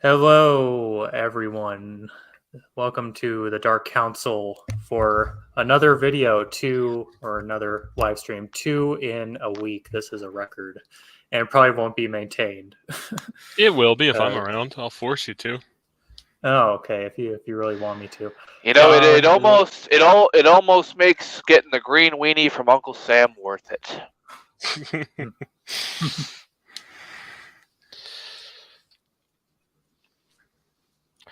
Hello, everyone. Welcome to the Dark Council for another video, another live stream, 2 in a week. This is a record, and it probably won't be maintained. It will be if I'm around. I'll force you to. Oh, okay. If you really want me to, it almost makes getting the green weenie from Uncle Sam worth it.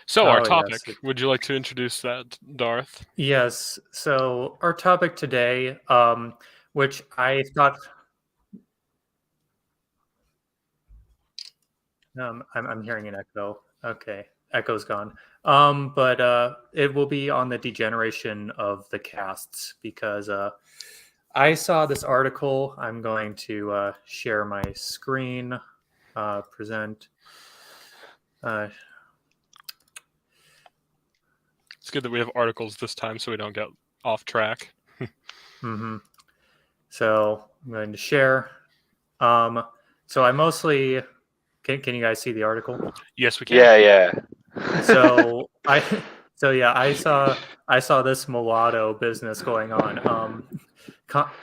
So our topic, yes. Would you like to introduce that, Darth? Yes. So our topic today, which I thought, I'm hearing an echo. Okay, echo's gone. But it will be on the degeneration of the castes because I saw this article. I'm going to share my screen, present. It's good that we have articles this time so we don't get off track. Mm-hmm. So I'm going to share. So I mostly... Can you guys see the article? Yes, we can. Yeah. So I saw this mulatto business going on.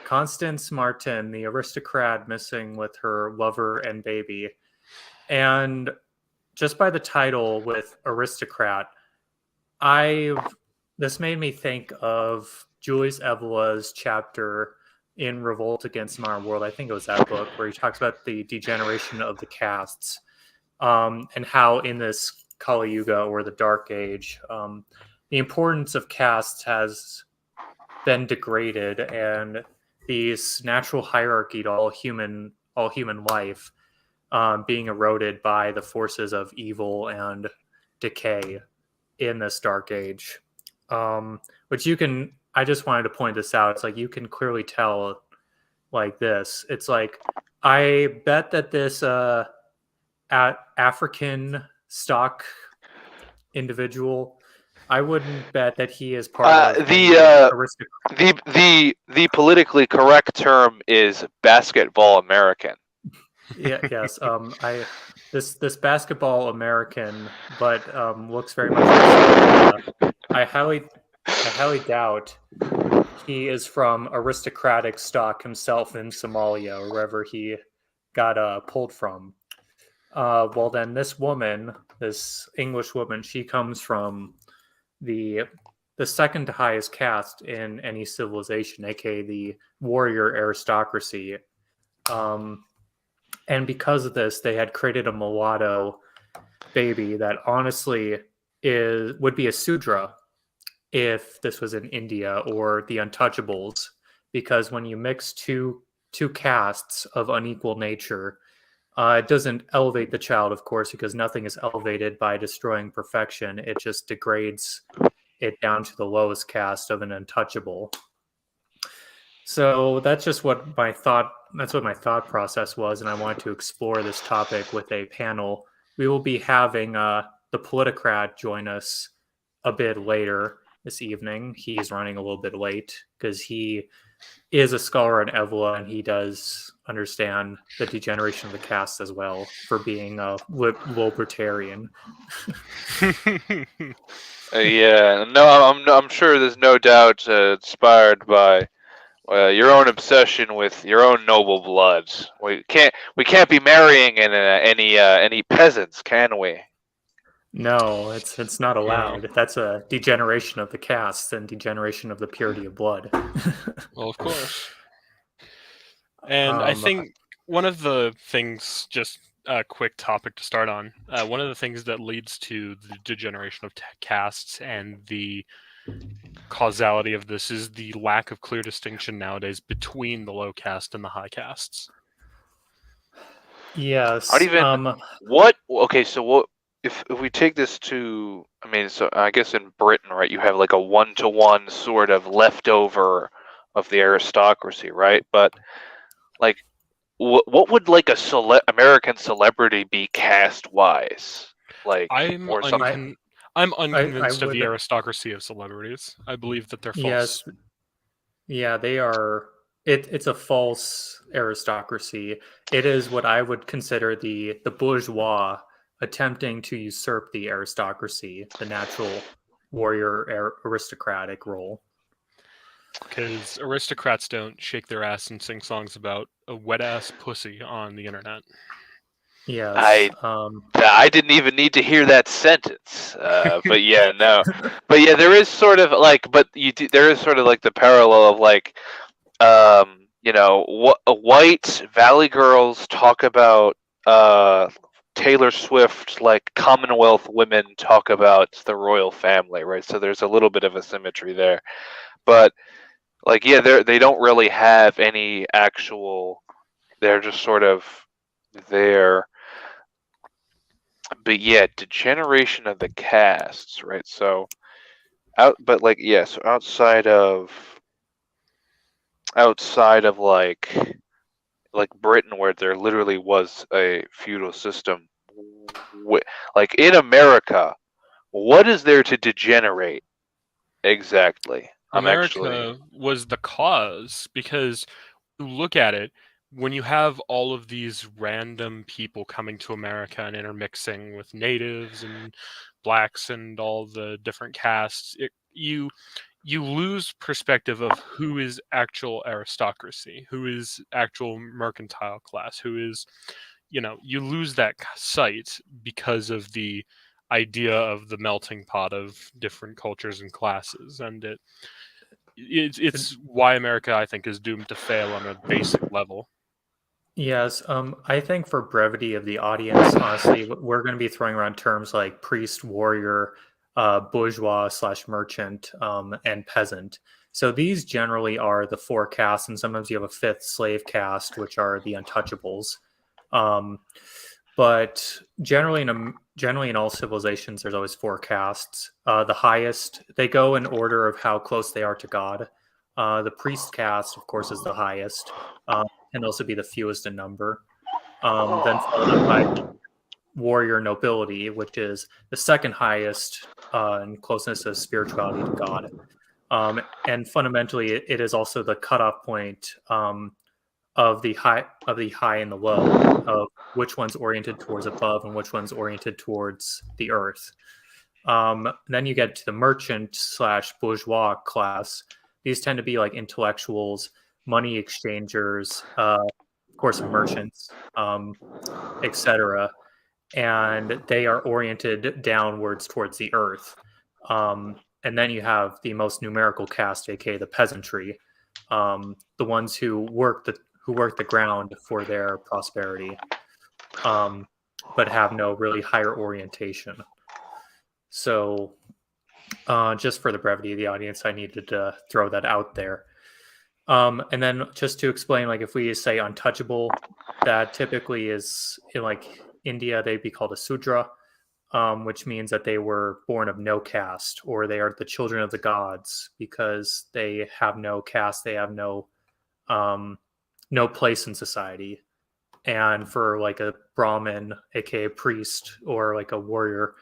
Constance Martin, the aristocrat, missing with her lover and baby, and just by the title with aristocrat, this made me think of Julius Evola's chapter in Revolt Against the Modern World. I think it was that book where he talks about the degeneration of the castes, and how in this Kali Yuga, or the Dark Age, the importance of castes has been degraded, and these natural hierarchy to all human life being eroded by the forces of evil and decay in this Dark Age. Which I just wanted to point this out. It's like you can clearly tell like this. It's like, I bet that this African stock individual, I wouldn't bet that he is part of the politically correct term is basketball American. Yes. This basketball American, but looks very much like, I highly doubt he is from aristocratic stock himself in Somalia or wherever he got pulled from. Well, then this woman, this English woman, she comes from the second highest caste in any civilization, aka the warrior aristocracy. And because of this, they had created a mulatto baby that honestly would be a Sudra if this was in India, or the Untouchables, because when you mix two castes of unequal nature, it doesn't elevate the child, of course, because nothing is elevated by destroying perfection. It just degrades it down to the lowest caste of an untouchable. So that's just what my thought process was, and I wanted to explore this topic with a panel. We will be having the Politicrat join us a bit later this evening. He's running a little bit late because he is a scholar in Evola, and he does understand the degeneration of the caste as well, for being a libertarian. Yeah, no, I'm sure there's no doubt inspired by your own obsession with your own noble blood. We can't be marrying any peasants, can we? No, it's not allowed. That's a degeneration of the caste and degeneration of the purity of blood. Well, of course. And I think one of the things, just a quick topic to start on, one of the things that leads to the degeneration of castes and the causality of this is the lack of clear distinction nowadays between the low caste and the high castes. Yes. Okay, so what if we take this to, so I guess in Britain, right, you have like a 1-to-1 sort of leftover of the aristocracy, right? But like, what would like a American celebrity be caste-wise? Like, I'm unconvinced of the aristocracy of celebrities. I believe that they're false. Yes. Yeah, they are. It's a false aristocracy. It is what I would consider the bourgeois attempting to usurp the aristocracy, the natural warrior aristocratic role. Because aristocrats don't shake their ass and sing songs about a wet ass pussy on the internet. Yes. I didn't even need to hear that sentence. But yeah, no. But yeah, there is sort of like, there is sort of like the parallel of like, white Valley girls talk about Taylor Swift, like Commonwealth women talk about the royal family, right? So there's a little bit of a symmetry there. But like, yeah, they don't really have any actual. They're just sort of there. But yeah, degeneration of the castes, right? So so outside of like Britain, where there literally was a feudal system, like in America, what is there to degenerate exactly? America was the cause, because you look at it, when you have all of these random people coming to America and intermixing with natives and blacks and all the different castes, you lose perspective of who is actual aristocracy, who is actual mercantile class, who is, you lose that sight because of the idea of the melting pot of different cultures and classes, and it's why America, I think, is doomed to fail on a basic level. Yes, I think for brevity of the audience, honestly, we're going to be throwing around terms like priest, warrior, bourgeois/merchant, and peasant. So these generally are the four castes, and sometimes you have a fifth slave caste, which are the untouchables. But generally in all civilizations, there's always four castes. The highest, they go in order of how close they are to God. The priest caste, of course, is the highest, and also be the fewest in number. Then followed up by warrior nobility, which is the second highest in closeness of spirituality to God. And fundamentally, it is also the cutoff point of the high and the low, of which one's oriented towards above and which one's oriented towards the earth. Then you get to the merchant/bourgeois class. These tend to be like intellectuals, money exchangers, of course, merchants, etc. And they are oriented downwards towards the earth. And then you have the most numerical caste, aka the peasantry, the ones who work the ground for their prosperity, but have no really higher orientation. So, just for the brevity of the audience, I needed to throw that out there. And then just to explain, like if we say untouchable, that typically is in like India, they'd be called a Sudra, which means that they were born of no caste, or they are the children of the gods because they have no caste, they have no place in society. And for like a Brahmin, aka priest, or like a warrior,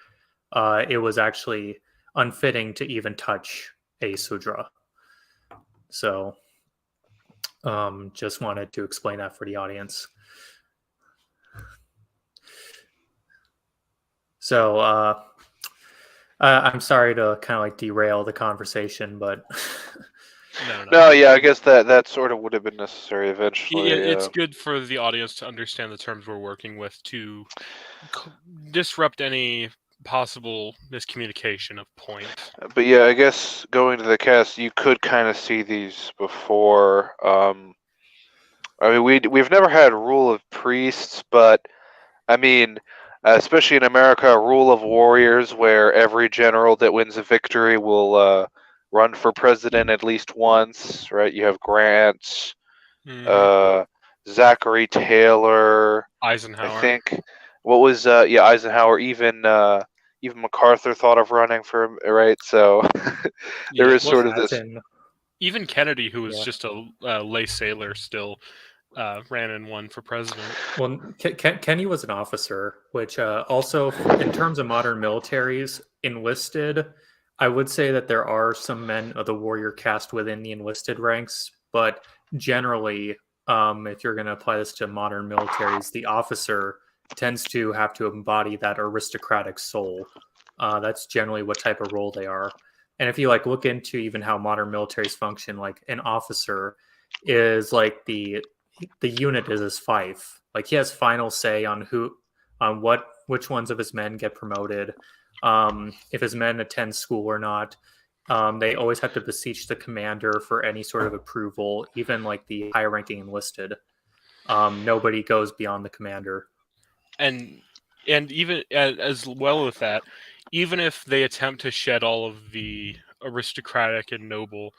it was actually unfitting to even touch a Sudra. So just wanted to explain that for the audience. So I'm sorry to kind of like derail the conversation, but No, yeah, I guess that sort of would have been necessary eventually. Yeah, it's good for the audience to understand the terms we're working with to disrupt any possible miscommunication of point. But yeah, I guess going to the cast, you could kind of see these before. I mean, we've never had rule of priests, but I mean, especially in America, a rule of warriors, where every general that wins a victory will run for president at least once, right? You have Grant, Zachary Taylor, Eisenhower. I think. What was Eisenhower? Even MacArthur thought of running for, right? So there is sort of this. Even Kennedy, who was just a lay sailor, still ran and won for president. Well, Kenny was an officer, which also, in terms of modern militaries, enlisted, I would say that there are some men of the warrior caste within the enlisted ranks, but generally, if you're going to apply this to modern militaries, the officer tends to have to embody that aristocratic soul. That's generally what type of role they are. And if you like look into even how modern militaries function, like an officer is like the unit is his fief. Like he has final say on which ones of his men get promoted, if his men attend school or not. They always have to beseech the commander for any sort of approval, even like the high ranking enlisted. Nobody goes beyond the commander. And even as well with that, even if they attempt to shed all of the aristocratic and noble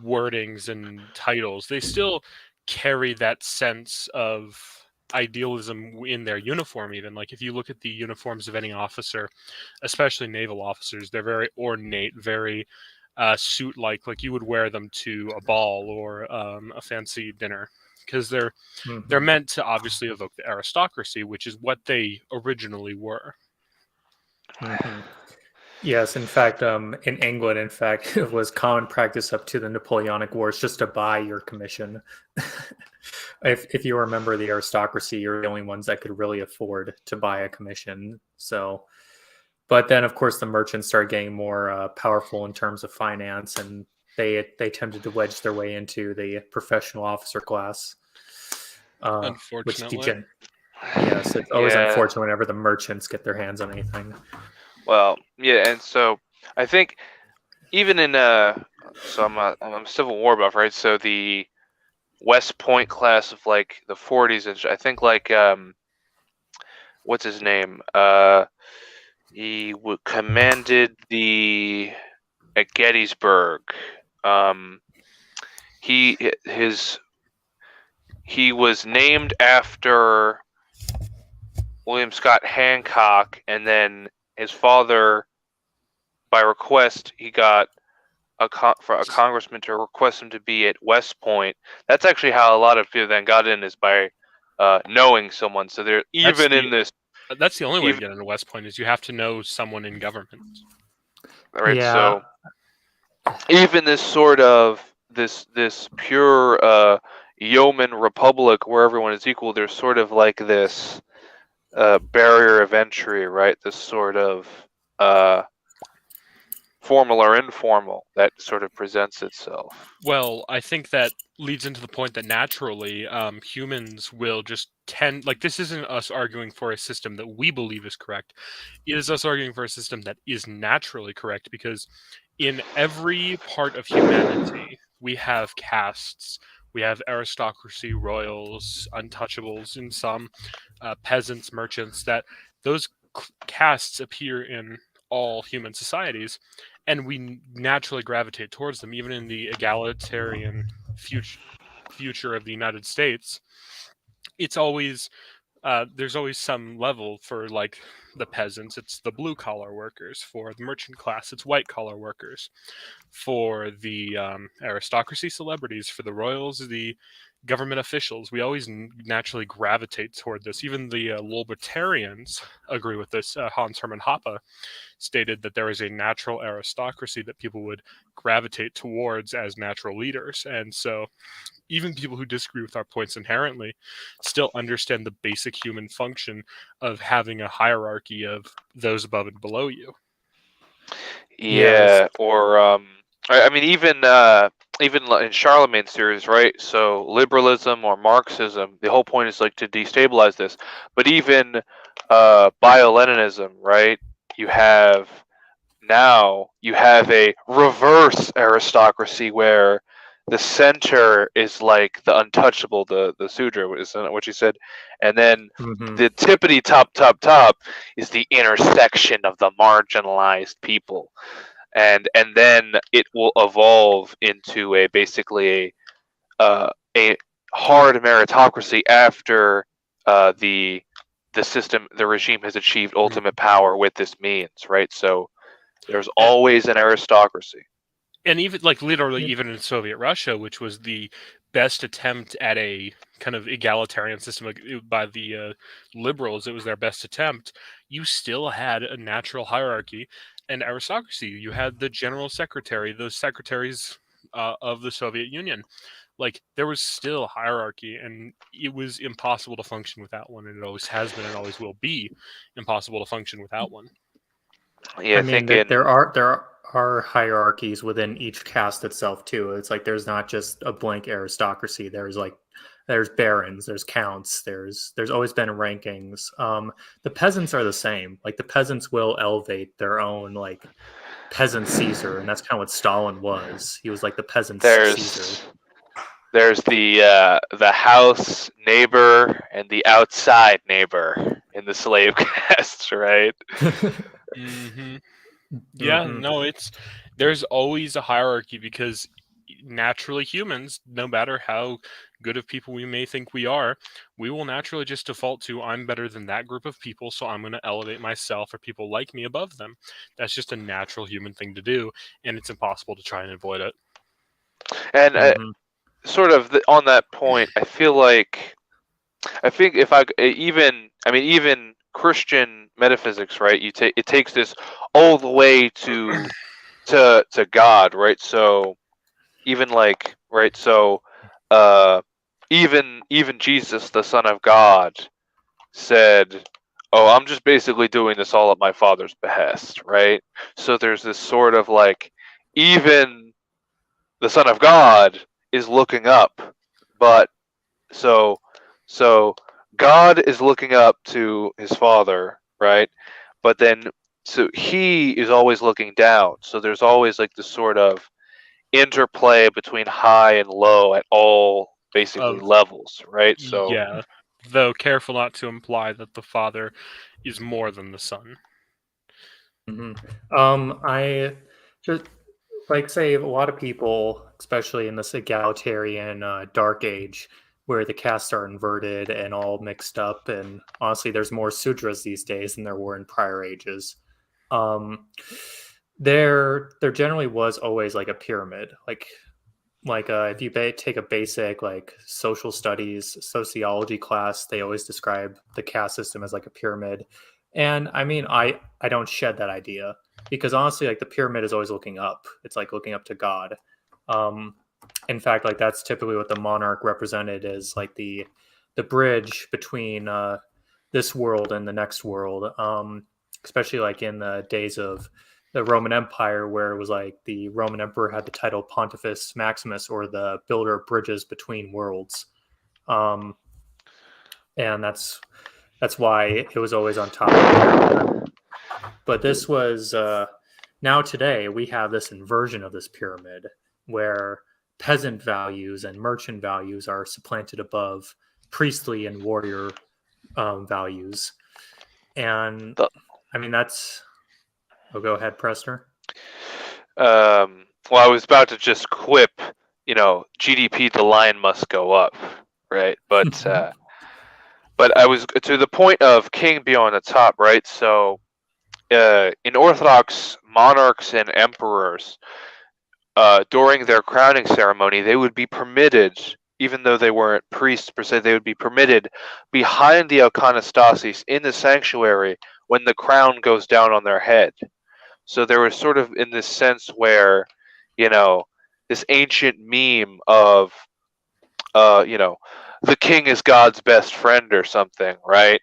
wordings and titles, they still carry that sense of idealism in their uniform. Even like if you look at the uniforms of any officer, especially naval officers, they're very ornate, very suit like you would wear them to a ball or a fancy dinner, because they're meant to obviously evoke the aristocracy, which is what they originally were. Yes, in fact, in England, it was common practice up to the Napoleonic Wars just to buy your commission. If you remember the aristocracy, you're the only ones that could really afford to buy a commission. So, but then, of course, the merchants started getting more powerful in terms of finance, and they attempted to wedge their way into the professional officer class. Unfortunately. Yes, it's always unfortunate whenever the merchants get their hands on anything. Well, yeah, and so I think even in so I'm a Civil War buff, right? So the West Point class of like the 40s, and I think like what's his name? He commanded at Gettysburg. He was named after William Scott Hancock, and then his father, by request, he got for a congressman to request him to be at West Point. That's actually how a lot of people then got in, is by knowing someone. So they're That's the only way to get into West Point, is you have to know someone in government. Right. Yeah. So even this sort of this pure yeoman republic where everyone is equal, there's sort of like this barrier of entry, right? This sort of formal or informal that sort of presents itself. Well, I think that leads into the point that naturally humans will just tend, like, this isn't us arguing for a system that we believe is correct. It is us arguing for a system that is naturally correct, because in every part of humanity, we have castes. We have aristocracy, royals, untouchables, and some peasants, merchants. That those castes appear in all human societies, and we naturally gravitate towards them. Even in the egalitarian future of the United States, it's always there's always some level. For like the peasants, it's the blue collar workers. For the merchant class, it's white collar workers. For the aristocracy, celebrities. For the royals, the government officials. We always naturally gravitate toward this. Even the libertarians agree with this. Hans Hermann Hoppe stated that there is a natural aristocracy that people would gravitate towards as natural leaders. And so even people who disagree with our points inherently still understand the basic human function of having a hierarchy of those above and below you. Yeah, yes. Or I mean, even in Charlemagne's series, right? So liberalism or Marxism, the whole point is like to destabilize this. But even bio-Leninism, right? You have a reverse aristocracy where the center is like the untouchable, the Sudra, isn't that what you said? And then the tippity top is the intersection of the marginalized people. And then it will evolve into basically a hard meritocracy after the regime has achieved ultimate power with this means, right? So there's always an aristocracy. And even like literally even in Soviet Russia, which was the best attempt at a kind of egalitarian system by the liberals, it was their best attempt. You still had a natural hierarchy and aristocracy. You had the general secretary, those secretaries of the Soviet Union like there was still hierarchy, and it was impossible to function without one, and it always has been and always will be impossible to function without one. Yeah, I mean, there are hierarchies within each caste itself too. It's like there's not just a blank aristocracy. There's barons, there's counts, there's always been rankings. The peasants are the same. Like the peasants will elevate their own like peasant Caesar, and that's kind of what Stalin was. He was like the peasant's Caesar. There's the house neighbor and the outside neighbor in the slave caste, right? Mm-hmm. Yeah, no, there's always a hierarchy because naturally humans, no matter how good of people we may think we are, we will naturally just default to I'm better than that group of people, so I'm going to elevate myself or people like me above them. That's just a natural human thing to do, and it's impossible to try and avoid it. And sort of on that point, I think even Christian metaphysics, right? It takes this all the way to God, right? So even like, right? So even Jesus, the Son of God, said, "Oh, I'm just basically doing this all at my Father's behest," right? So there's this sort of like, even the Son of God is looking up, but so God is looking up to his Father, right? But then so he is always looking down. So there's always like this sort of interplay between high and low at all basically levels, right? So yeah, though careful not to imply that the Father is more than the Son. I just like say a lot of people, especially in this egalitarian dark age, where the castes are inverted and all mixed up, and honestly, there's more sudras these days than there were in prior ages. There generally was always like a pyramid, like if you take a basic like social studies sociology class, they always describe the caste system as like a pyramid. And I mean, I don't shed that idea because honestly, like the pyramid is always looking up. It's like looking up to God. In fact, like that's typically what the monarch represented is like the bridge between this world and the next world. Especially like in the days of the Roman Empire, where it was like the Roman emperor had the title Pontifex Maximus, or the builder of bridges between worlds. And that's why it was always on top of the pyramid. But this was now today we have this inversion of this pyramid where peasant values and merchant values are supplanted above priestly and warrior values. And I mean that's. Oh, go ahead, Prester. Well, I was about to just quip, GDP, the line must go up, right? But but I was to the point of king be on the top, right? So in Orthodox, monarchs and emperors, during their crowning ceremony, they would be permitted, even though they weren't priests per se, they would be permitted behind the iconostasis in the sanctuary when the crown goes down on their head. So there was sort of in this sense where, this ancient meme of, the king is God's best friend or something, right?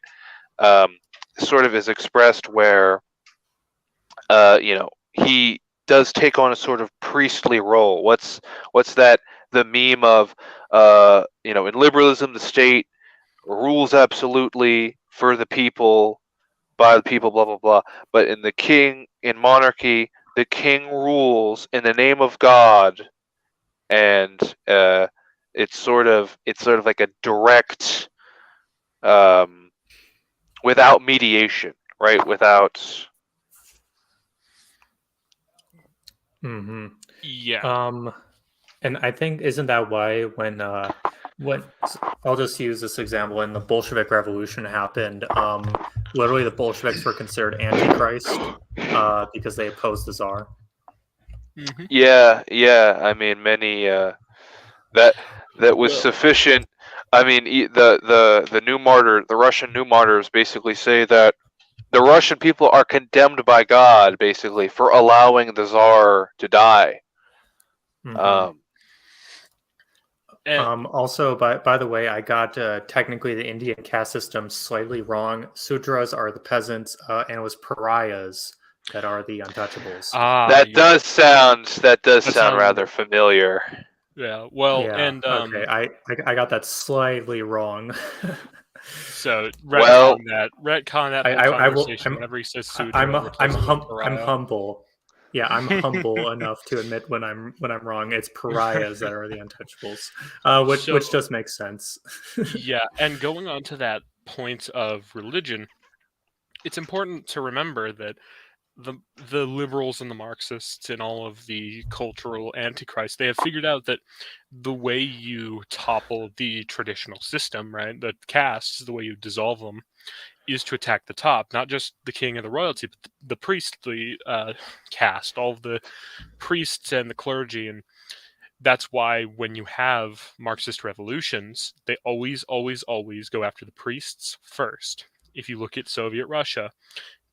Sort of is expressed where, he does take on a sort of priestly role. What's that? The meme of, in liberalism, the state rules absolutely for the people, by the people, blah blah blah. But in monarchy, the king rules in the name of God, and it's sort of like a direct, without mediation, right? Without. Yeah. And I think isn't that why when I'll just use this example, when the Bolshevik Revolution happened, literally the Bolsheviks were considered antichrist because they opposed the Tsar. Mm-hmm. Yeah. I mean, many that was sufficient. I mean, the new martyr, the Russian new martyrs, basically say that the Russian people are condemned by God, basically, for allowing the Tsar to die. Also, by the way, I got technically the Indian caste system slightly wrong. Sudras are the peasants, and it was pariahs that are the untouchables. That does sound rather familiar. Yeah. Well, Yeah, and okay, I got that slightly wrong. So Well, retcon that whole I will. conversation. Whenever he says Sudra, I'm replace it with pariah. humble. Yeah, I'm humble enough to admit when I'm wrong. It's pariahs that are the untouchables, which just makes sense. Yeah, and going on to that point of religion, it's important to remember that the liberals and the Marxists and all of the cultural antichrists, they have figured out that the way you topple the traditional system, right, the castes, the way you dissolve them, is to attack the top, not just the king and the royalty, but the priestly caste, all of the priests and the clergy. And that's why when you have Marxist revolutions, they always go after the priests first. If you look at Soviet Russia,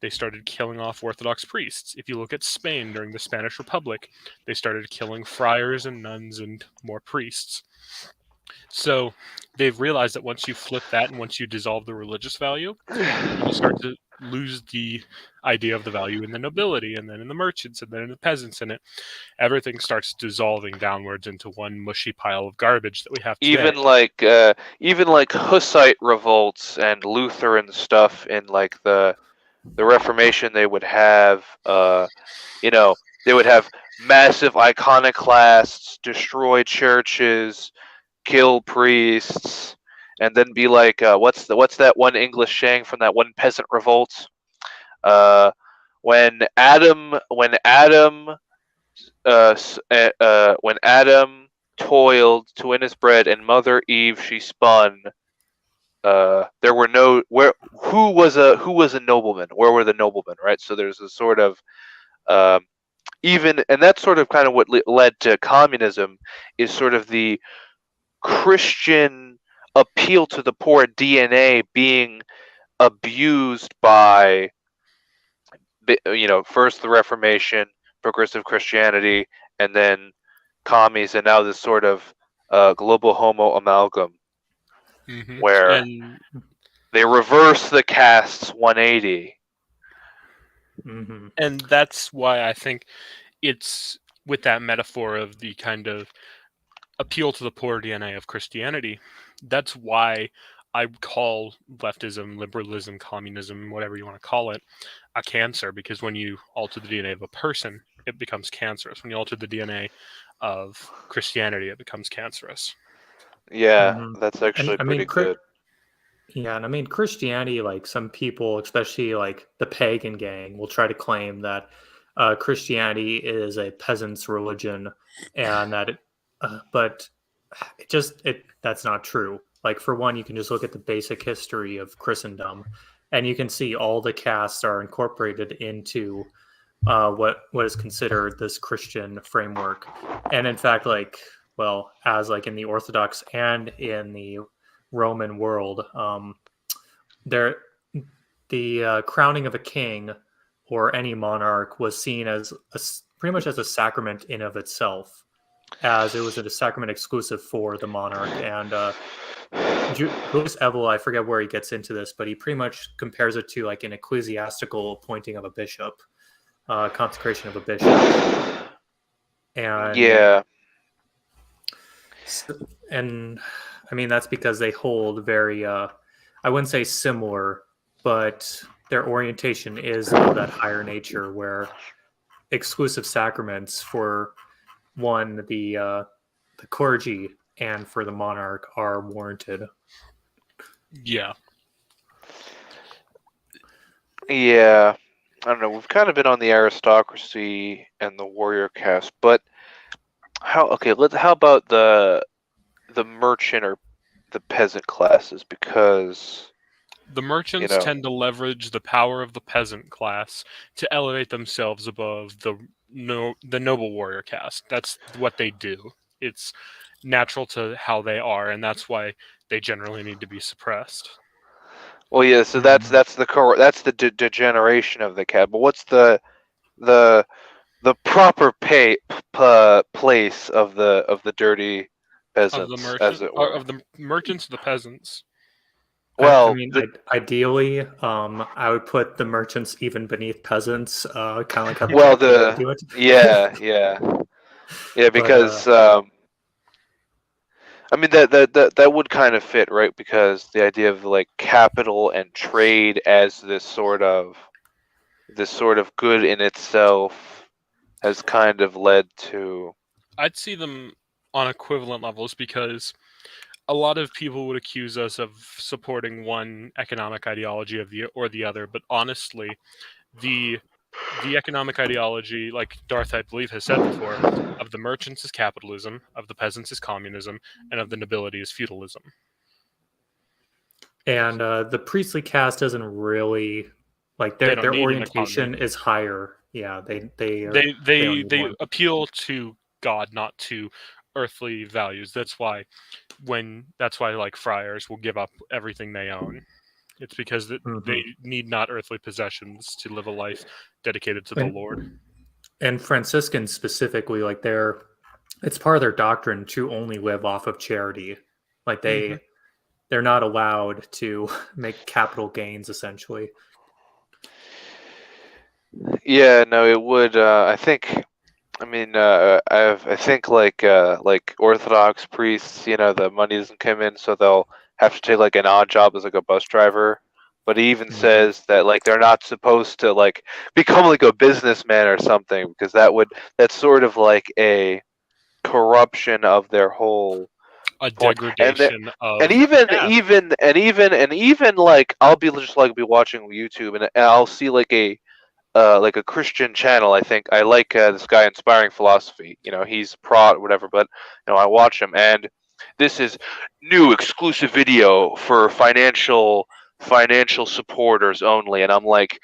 they started killing off Orthodox priests. If you look at Spain during the Spanish Republic, they started killing friars and nuns and more priests. So they've realized that once you flip that and once you dissolve the religious value, you start to lose the idea of the value in the nobility, and then in the merchants, and then in the peasants, and everything starts dissolving downwards into one mushy pile of garbage that we have today. Even like Hussite revolts and Lutheran stuff in like the Reformation, they would have they would have massive iconoclasts, destroy churches, kill priests, and then be like, what's that one English saying from that one peasant revolt? When Adam toiled to win his bread, and Mother Eve she spun. There were who was a nobleman? Where were the noblemen? Right. So there's a sort of and that's sort of kind of what led to communism, is sort of the Christian appeal to the poor DNA being abused by, first the Reformation, progressive Christianity, and then commies, and now this sort of global homo amalgam. Mm-hmm. Where they reverse the castes 180. Mm-hmm. And that's why I think it's with that metaphor of the kind of appeal to the poor DNA of Christianity. That's why I call leftism, liberalism, communism, whatever you want to call it, a cancer, because when you alter the DNA of a person, it becomes cancerous. When you alter the DNA of Christianity, it becomes cancerous. Yeah, that's actually pretty good. Yeah, and I mean, Christianity, like some people, especially like the pagan gang, will try to claim that Christianity is a peasant's religion, and that but that's not true. Like, for one, you can just look at the basic history of Christendom, and you can see all the castes are incorporated into what is considered this Christian framework. And in fact, as like in the Orthodox and in the Roman world, the crowning of a king or any monarch was seen as pretty much as a sacrament in of itself, as it was a sacrament exclusive for the monarch. And Julius Evel, I forget where he gets into this, but he pretty much compares it to like an ecclesiastical appointing of a bishop, consecration of a bishop. And yeah, and I mean, that's because they hold very, I wouldn't say similar, but their orientation is of that higher nature, where exclusive sacraments for one, the clergy, and for the monarch are warranted. Yeah. Yeah. I don't know. We've kind of been on the aristocracy and the warrior caste, but how about the merchant or the peasant classes? Because the merchants tend to leverage the power of the peasant class to elevate themselves above the noble warrior caste. That's what they do. It's natural to how they are, and that's why they generally need to be suppressed. Well, yeah. So that's the degeneration of the cat. But what's the proper place of the dirty peasants, as it were. of the merchants, the peasants. Well, I mean, ideally, I would put the merchants even beneath peasants, kind of like how well, do it. yeah, because I mean that would kind of fit, right? Because the idea of like capital and trade as this sort of good in itself has kind of led to. I'd see them on equivalent levels because a lot of people would accuse us of supporting one economic ideology or the other, but honestly, the economic ideology, like Darth, I believe, has said before, of the merchants is capitalism, of the peasants is communism, and of the nobility is feudalism. And the priestly caste doesn't really like their orientation is higher. Yeah, they appeal to God, not to earthly values. That's why like friars will give up everything they own. It's because they need not earthly possessions to live a life dedicated to the Lord. And Franciscans specifically, like it's part of their doctrine to only live off of charity. Like they're not allowed to make capital gains, essentially. Yeah, no, it would. I think. I mean, I think like Orthodox priests, the money doesn't come in, so they'll have to take like an odd job as like a bus driver. But he even says that like they're not supposed to like become like a businessman or something, because that's sort of like a corruption of their whole degradation and even like I'll be just like be watching YouTube and I'll see like a Christian channel. I think I like this guy, Inspiring Philosophy. He's prod whatever, but I watch him, and this is new exclusive video for financial supporters only. And I'm like,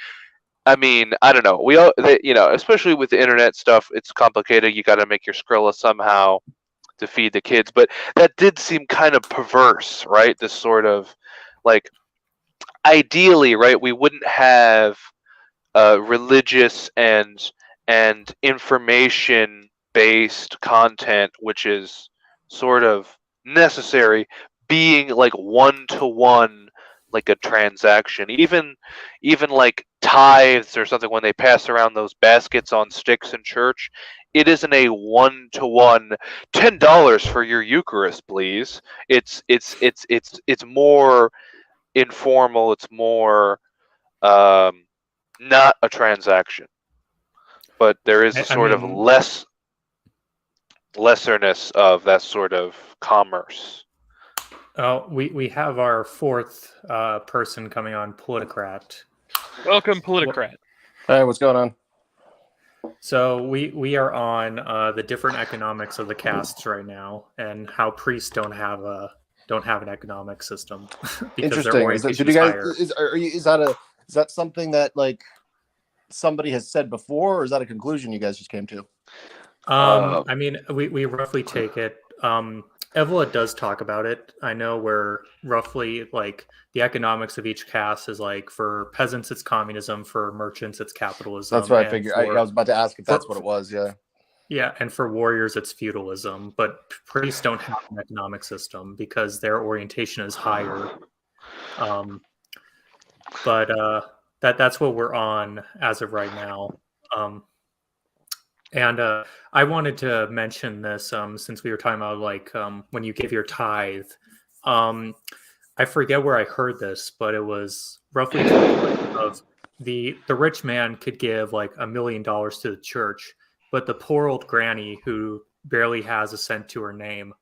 I mean, I don't know. We all, especially with the internet stuff, it's complicated. You got to make your Skrilla somehow to feed the kids, but that did seem kind of perverse, right? This sort of like, ideally, right? We wouldn't have religious and information based content, which is sort of necessary, being like one-to-one, like a transaction. Even like tithes or something, when they pass around those baskets on sticks in church, it isn't a one-to-one $10 for your Eucharist, please. It's more informal. It's more not a transaction, but there is a sort of lesserness of that sort of commerce. We have our fourth person coming on, Politicrat. Welcome, Politicrat. Hey, what's going on? So we are on the different economics of the castes right now, and how priests don't have an economic system because their orientation is higher. Is that something that like somebody has said before, or is that a conclusion you guys just came to? I mean, we roughly take it. Evola does talk about it. I know where roughly like the economics of each caste is like for peasants it's communism, for merchants it's capitalism. That's what I figured. I was about to ask if that's what it was. Yeah. Yeah, and for warriors it's feudalism, but priests don't have an economic system because their orientation is higher. But that's what we're on as of right now. And I wanted to mention this since we were talking about like when you give your tithe. I forget where I heard this, but it was roughly of the rich man could give like $1 million to the church, but the poor old granny who barely has a cent to her name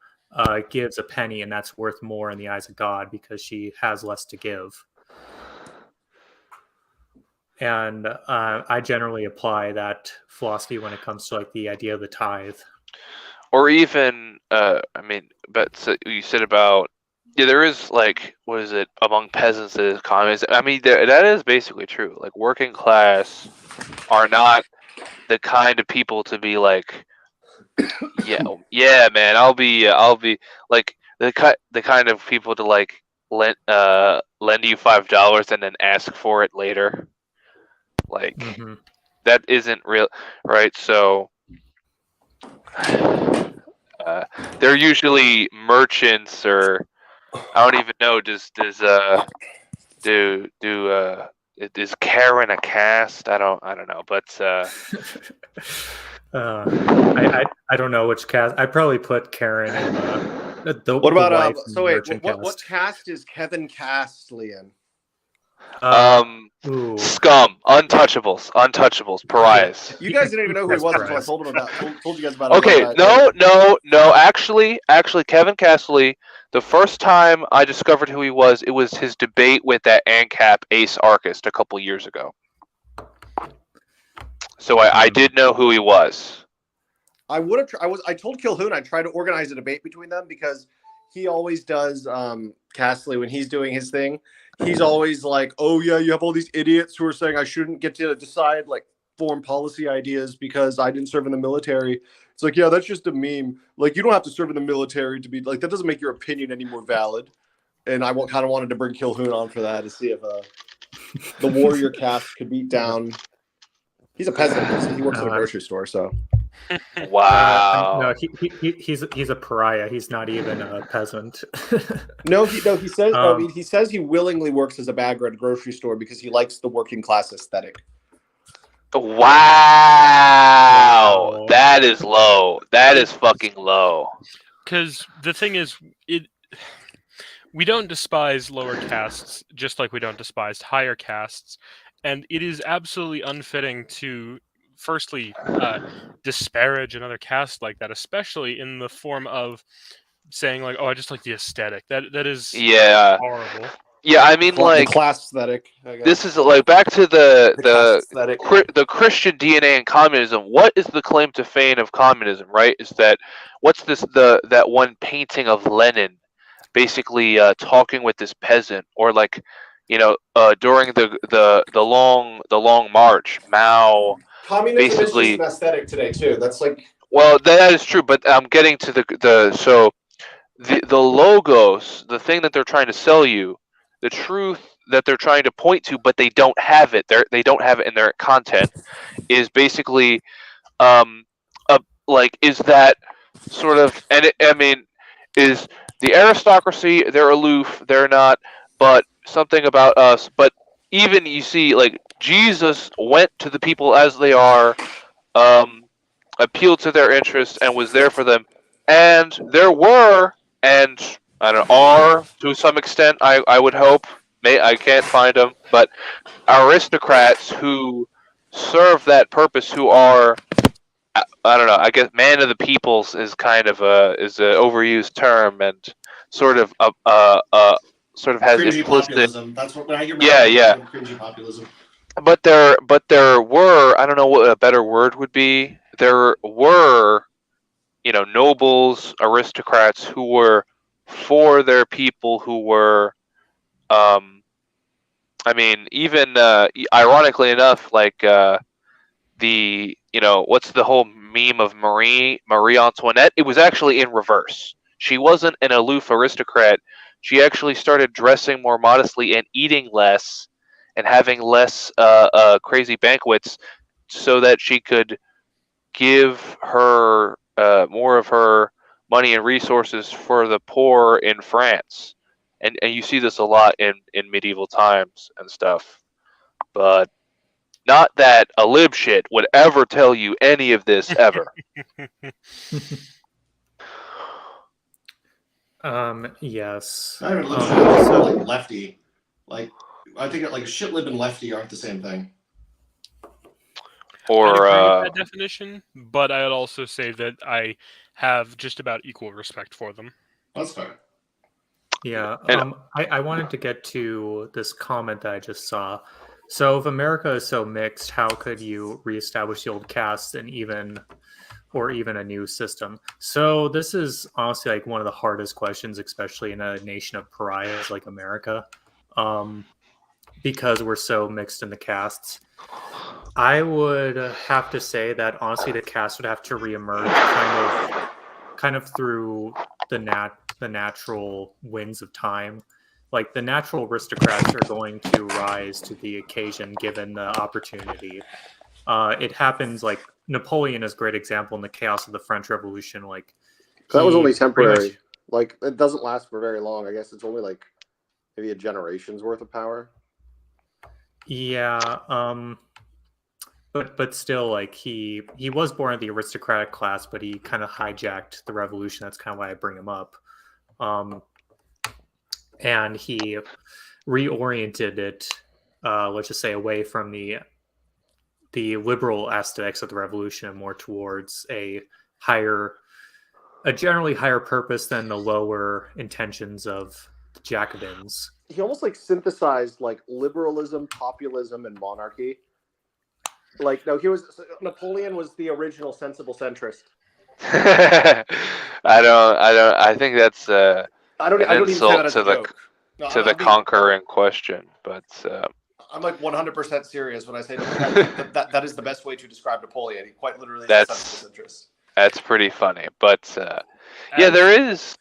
gives a penny, and that's worth more in the eyes of God because she has less to give. And I generally apply that philosophy when it comes to like the idea of the tithe. Or even, but so you said about, there is like, what is it, among peasants that is communism. I mean, that is basically true. Like working class are not the kind of people to be like, yeah, man, I'll be like the kind of people to like lend you $5 and then ask for it later. Like that isn't real, right? So They're usually merchants, or I don't even know. Is Karen a caste? I don't know, but I don't know which cast. I probably put Karen in the What about wife so wait, merchant what cast. cast is Kevin Castley in? Scum, untouchables, pariahs. You guys didn't even know who he was until I Pariahs. told you guys about him. Okay, no. Actually, Kevin Castley. The first time I discovered who he was, it was his debate with that ANCAP Ace Archist a couple years ago. So I did know who he was. I told Kilhoun I'd try to organize a debate between them because he always does Castley when he's doing his thing. He's always like, "Oh yeah, you have all these idiots who are saying I shouldn't get to decide like foreign policy ideas because I didn't serve in the military." It's like, yeah, that's just a meme. Like, you don't have to serve in the military to be like that. Doesn't make your opinion any more valid. And I kind of wanted to bring Kilhoun on for that to see if the warrior cast could beat down. He's a peasant. He works at a grocery store, so. Wow. No, he's a pariah. He's not even a peasant. No, he says. I mean, he says he willingly works as a bagger at a grocery store because he likes the working class aesthetic. Wow, that is low. That is fucking low. Because the thing is, we don't despise lower castes, just like we don't despise higher castes, and it is absolutely unfitting to, firstly, disparage another caste like that, especially in the form of saying like, "Oh, I just like the aesthetic." That is horrible. Yeah, I mean, like the class aesthetic. This is like back to the Christian DNA in communism. What is the claim to fame of communism? Right? Is that that one painting of Lenin, basically talking with this peasant, or like, during the long march, Mao. Communism basically is just an aesthetic today too. That's like. Well, that is true, but I'm getting to the logos, the thing that they're trying to sell you. The truth that they're trying to point to, but they don't have it. They don't have it in their content. Is basically, is that sort of, and is the aristocracy? They're aloof. They're not. But something about us. But even you see, like Jesus went to the people as they are, appealed to their interests, and was there for them. And there were and. I don't know, are to some extent. I would hope. I can't find them, but aristocrats who serve that purpose, who are, I don't know. I guess man of the peoples is kind of an overused term, and sort of has cringy implicit populism. That's what I hear. Yeah. Cringy populism. But there were, I don't know what a better word would be. There were, nobles, aristocrats who were for their people, who were, even ironically enough, like what's the whole meme of Marie Antoinette? It was actually in reverse. She wasn't an aloof aristocrat. She actually started dressing more modestly and eating less and having less crazy banquets, so that she could give her more of her money and resources for the poor in France. And you see this a lot in medieval times and stuff. But not that a lib shit would ever tell you any of this ever. Yes. Not even like lefty. Like, I think like shit lib and lefty aren't the same thing. Or I agree with that definition, but I'd also say that I have just about equal respect for them. That's fair. Yeah. I wanted to get to this comment that I just saw. So if America is so mixed, how could you reestablish the old caste and even a new system? So this is honestly like one of the hardest questions, especially in a nation of pariahs like America, because we're so mixed in the castes. I would have to say that honestly the caste would have to reemerge kind of through the natural winds of time. Like the natural aristocrats are going to rise to the occasion given the opportunity. It happens like Napoleon is a great example in the chaos of the French Revolution. Like That was only temporary. much, Like, it doesn't last for very long. I guess it's only like maybe a generation's worth of power. yeah. But still, like he was born of the aristocratic class, but he kind of hijacked the revolution. That's kind of why I bring him up. And he reoriented it, let's just say, away from the liberal aesthetics of the revolution and more towards a generally higher purpose than the lower intentions of the Jacobins. He almost like synthesized like liberalism, populism, and monarchy. Like, no, Napoleon was the original sensible centrist. I think that's I don't even say that insult as to a joke. No, to the conqueror in question. But I'm like 100% serious when I say that is the best way to describe Napoleon. He quite literally is a That's- sensible centrist. that's pretty funny. But yeah, there is.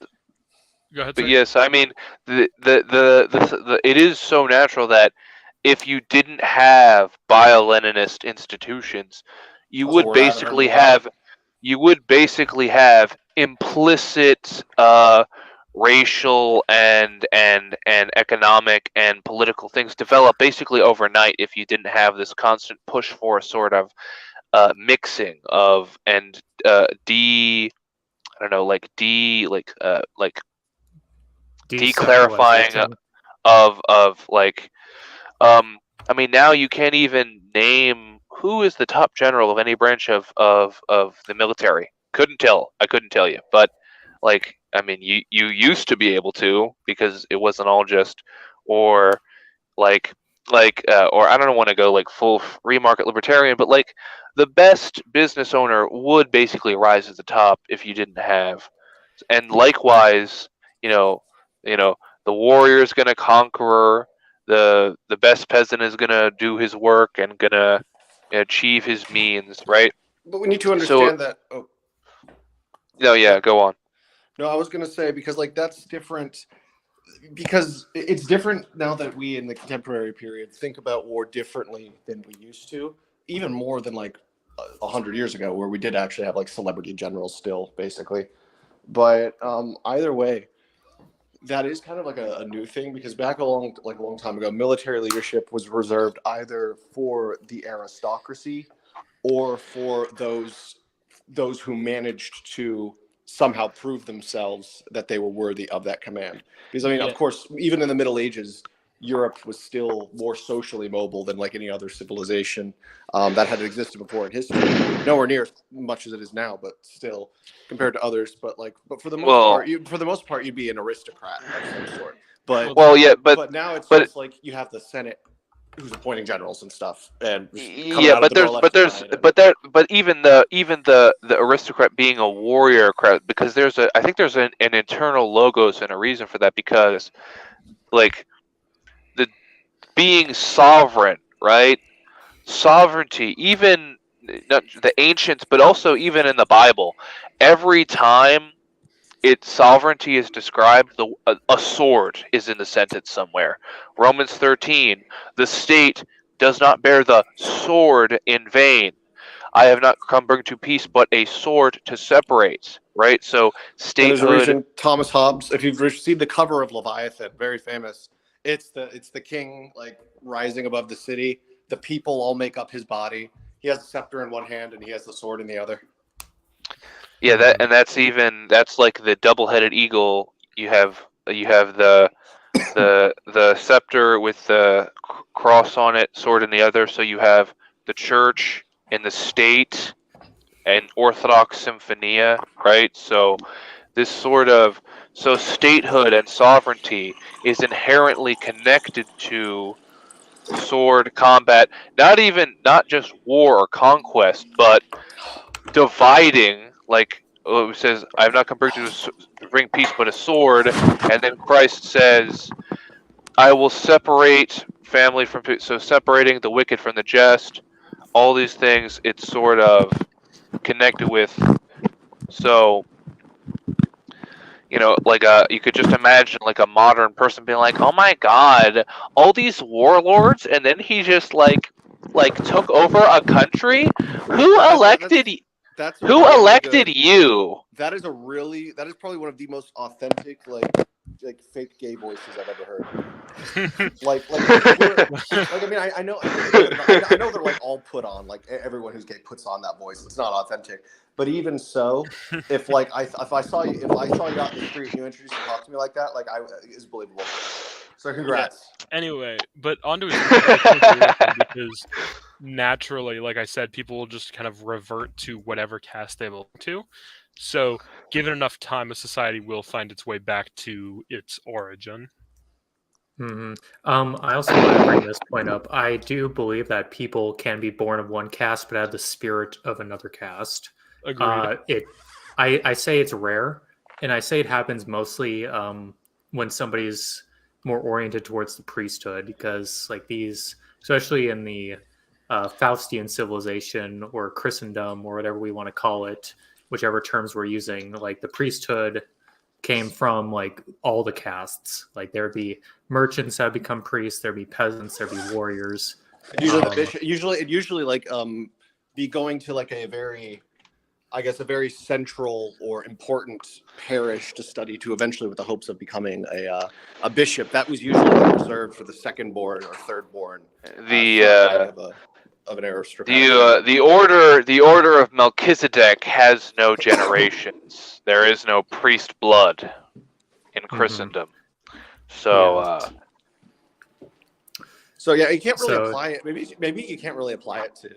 Go ahead. But Sir. yes, I mean the it is so natural that if you didn't have bio-Leninist institutions, you Also, would we're having basically a lot. have implicit racial and economic and political things develop basically overnight if you didn't have this constant push for a sort of mixing of and declarifying Decentralization. of like I mean now you can't even name who is the top general of any branch of the military. I couldn't tell you, but like I mean you used to be able to because it wasn't all just or or I don't want to go like full free market libertarian, but like the best business owner would basically rise at the top if you didn't have, and likewise, the warrior is gonna conquer, the best peasant is gonna do his work and gonna achieve his means, right? But we need to understand that. Oh, No, yeah, go on. no, I was going to say because like that's different. Because it's different now that we in the contemporary period think about war differently than we used to, even more than like 100 years ago, where we did actually have like celebrity generals still, basically. But either way, that is kind of like a new thing because back a long time ago, military leadership was reserved either for the aristocracy or for those who managed to somehow prove themselves that they were worthy of that command. Because I mean, of course, even in the Middle Ages, Europe was still more socially mobile than like any other civilization that had existed before in history. Nowhere near as much as it is now, but still compared to others. But for the most part, you'd be an aristocrat of some sort. But now it's just like you have the Senate who's appointing generals and stuff, and but even the aristocrat being a warrior crowd, because I think there's an internal logos and a reason for that, because like the being sovereign, right? Sovereignty, even not the ancients, but also even in the Bible, every time sovereignty is described, a sword is in the sentence somewhere. Romans 13, the state does not bear the sword in vain. I have not come bring to peace, but a sword to separate. Right? So statehood. There's a reason Thomas Hobbes, if you've received the cover of Leviathan, very famous. It's the king like rising above the city. The people all make up his body. He has a scepter in one hand and he has the sword in the other. Yeah, that's like the double-headed eagle. You have the scepter with the cross on it, sword in the other. So you have the church and the state and Orthodox Symphonia, right? So this statehood and sovereignty is inherently connected to sword combat. Not just war or conquest, but dividing. Like it says, I have not come to bring peace but a sword, and then Christ says, I will separate family from, so separating the wicked from the just, all these things it's sort of connected with. So like you could just imagine like a modern person being like, oh my god, all these warlords, and then he just like took over a country. Who elected you? that is probably one of the most authentic like fake gay voices I've ever heard. like I mean I know they're like all put on, like everyone who's gay puts on that voice. It's not authentic. But even so, if I saw you out in the street and you introduced and talked to me like that, like it's believable. So congrats. Yeah. Anyway, but onto his because naturally, like I said, people will just kind of revert to whatever caste they belong to. So, given enough time, a society will find its way back to its origin. Mm-hmm. I also want to bring this point up. I do believe that people can be born of one caste but have the spirit of another caste. Agreed. I say it's rare, and I say it happens mostly when somebody's more oriented towards the priesthood, because like these, especially in the Faustian civilization or Christendom or whatever we want to call it, whichever terms we're using, like the priesthood came from like all the castes. Like there'd be merchants that become priests, there'd be peasants, there'd be warriors. Usually the bishop, usually like be going to like a very central or important parish to study, to eventually with the hopes of becoming a bishop. That was usually reserved for the second born or third born. Of an aristocrat. The order of Melchizedek has no generations. There is no priest blood in Christendom. So so yeah, you can't really apply it. Maybe you can't really apply it to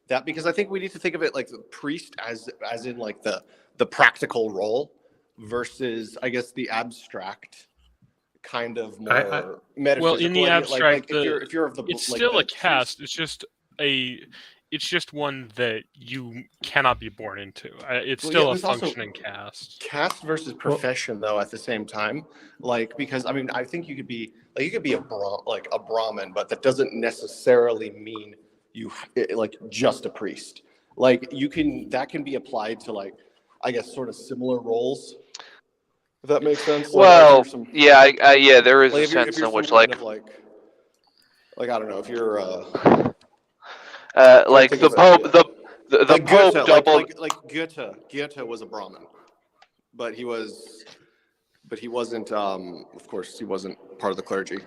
that, because I think we need to think of it like the priest as in like the practical role versus, I guess, the abstract kind of more metaphysical. Well, in the abstract, if you're of the, it's like, still the a caste. priest. It's just one that you cannot be born into. It's still a functioning caste. Caste versus profession, though, at the same time. Like, because I mean, I think you could be a Brahmin, but that doesn't necessarily mean you like just a priest. Like that can be applied to, like, I guess, sort of similar roles. If that makes sense. Well, yeah, there is a sense in which, like I don't know, if you're like the Pope, the Pope Goethe, doubled. Like Goethe was a Brahmin, but he wasn't. Of course, he wasn't part of the clergy.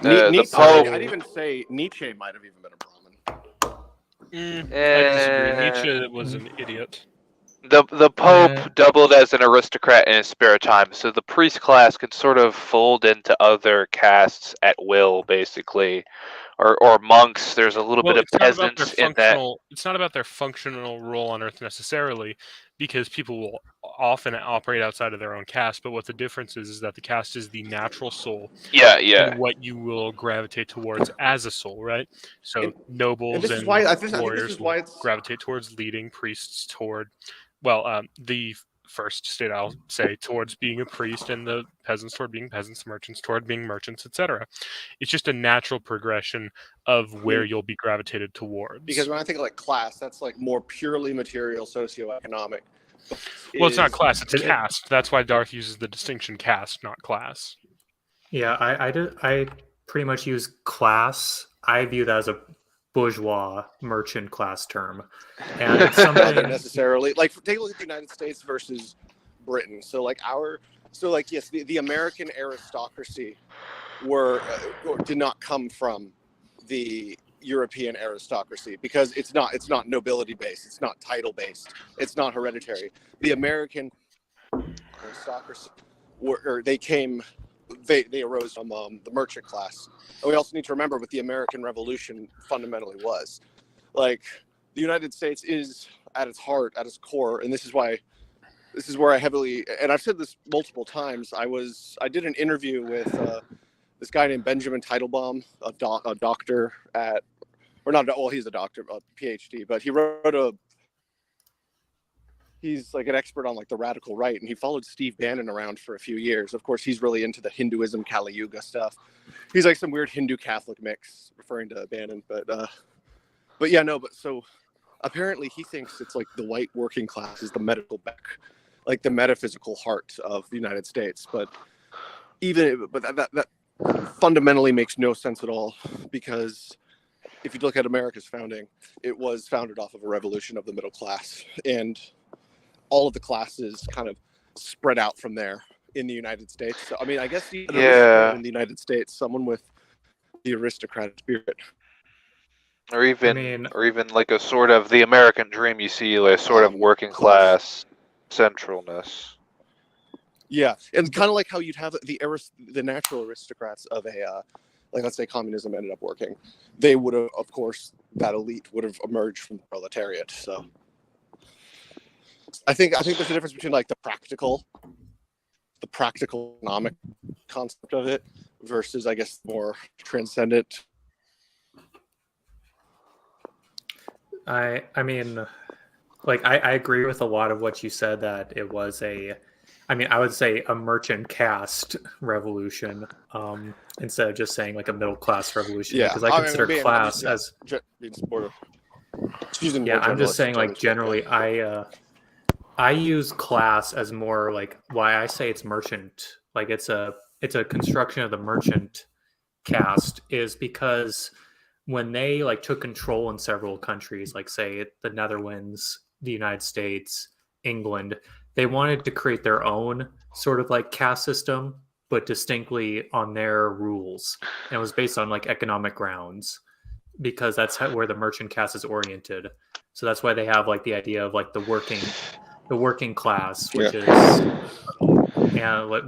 The Pope. I'd even say Nietzsche might have even been a Brahmin. I disagree. Nietzsche was an idiot. The Pope doubled as an aristocrat in his spare time, so the priest class can sort of fold into other castes at will, basically, or monks. There's a little bit of peasants in that. It's not about their functional role on Earth necessarily, because people will often operate outside of their own caste. But what the difference is that the caste is the natural soul. Yeah. And what you will gravitate towards as a soul, right? So nobles and warriors will gravitate towards leading, priests toward. Well, the first state, I'll say, towards being a priest, and the peasants toward being peasants, merchants toward being merchants, etc. It's just a natural progression of where you'll be gravitated towards. Because when I think of like class, that's like more purely material, socioeconomic. Well, it's not class; it's caste. That's why Darth uses the distinction caste, not class. Yeah, I pretty much use class. I view that as a bourgeois merchant class term, and it's something necessarily like, take a look at the United States versus Britain. So yes, the American aristocracy did not come from the European aristocracy, because it's not nobility based, it's not title based, it's not hereditary. The American aristocracy they arose from the merchant class. And we also need to remember what the American Revolution fundamentally was. Like, the United States is at its heart, at its core, and this is where I heavily, and I've said this multiple times, I did an interview with this guy named Benjamin Teitelbaum, a doctor he's a doctor, a PhD, but he's like an expert on like the radical right, and he followed Steve Bannon around for a few years. Of course, he's really into the Hinduism, Kali Yuga stuff. He's like some weird Hindu Catholic mix, referring to Bannon. But so apparently he thinks it's like the white working class is the like the metaphysical heart of the United States. But that fundamentally makes no sense at all, because if you look at America's founding, it was founded off of a revolution of the middle class, and all of the classes kind of spread out from there in the United States. So, I mean, I guess in the United States, someone with the aristocratic spirit, or even like a sort of the American dream, you see like a sort of working class centralness. Yeah, and kind of like how you'd have the natural aristocrats of a like, let's say communism ended up working, they would have, of course, that elite would have emerged from the proletariat. So I think there's a difference between like the practical economic concept of it versus, I guess, more transcendent. I mean, like I agree with a lot of what you said, that it was I would say a merchant caste revolution, instead of just saying like a middle class revolution. Yeah, because I consider class as. Yeah, I'm just saying like generally, I use class as more like why I say it's merchant. Like it's a construction of the merchant caste, is because when they like took control in several countries, like say the Netherlands, the United States, England, they wanted to create their own sort of like caste system, but distinctly on their rules. And it was based on like economic grounds, because that's where the merchant caste is oriented. So that's why they have like the idea of like the working class, which is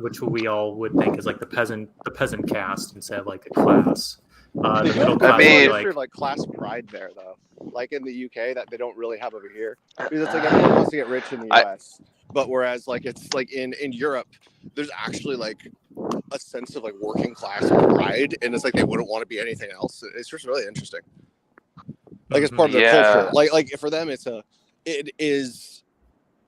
which we all would think is like the peasant caste instead of like a class. The middle class, like class pride there though, like in the UK that they don't really have over here, because it's like everyone wants to get rich in the US, but whereas like it's like in Europe, there's actually like a sense of like working class pride, and it's like they wouldn't want to be anything else. It's just really interesting. Like it's part of their culture. Like for them, it is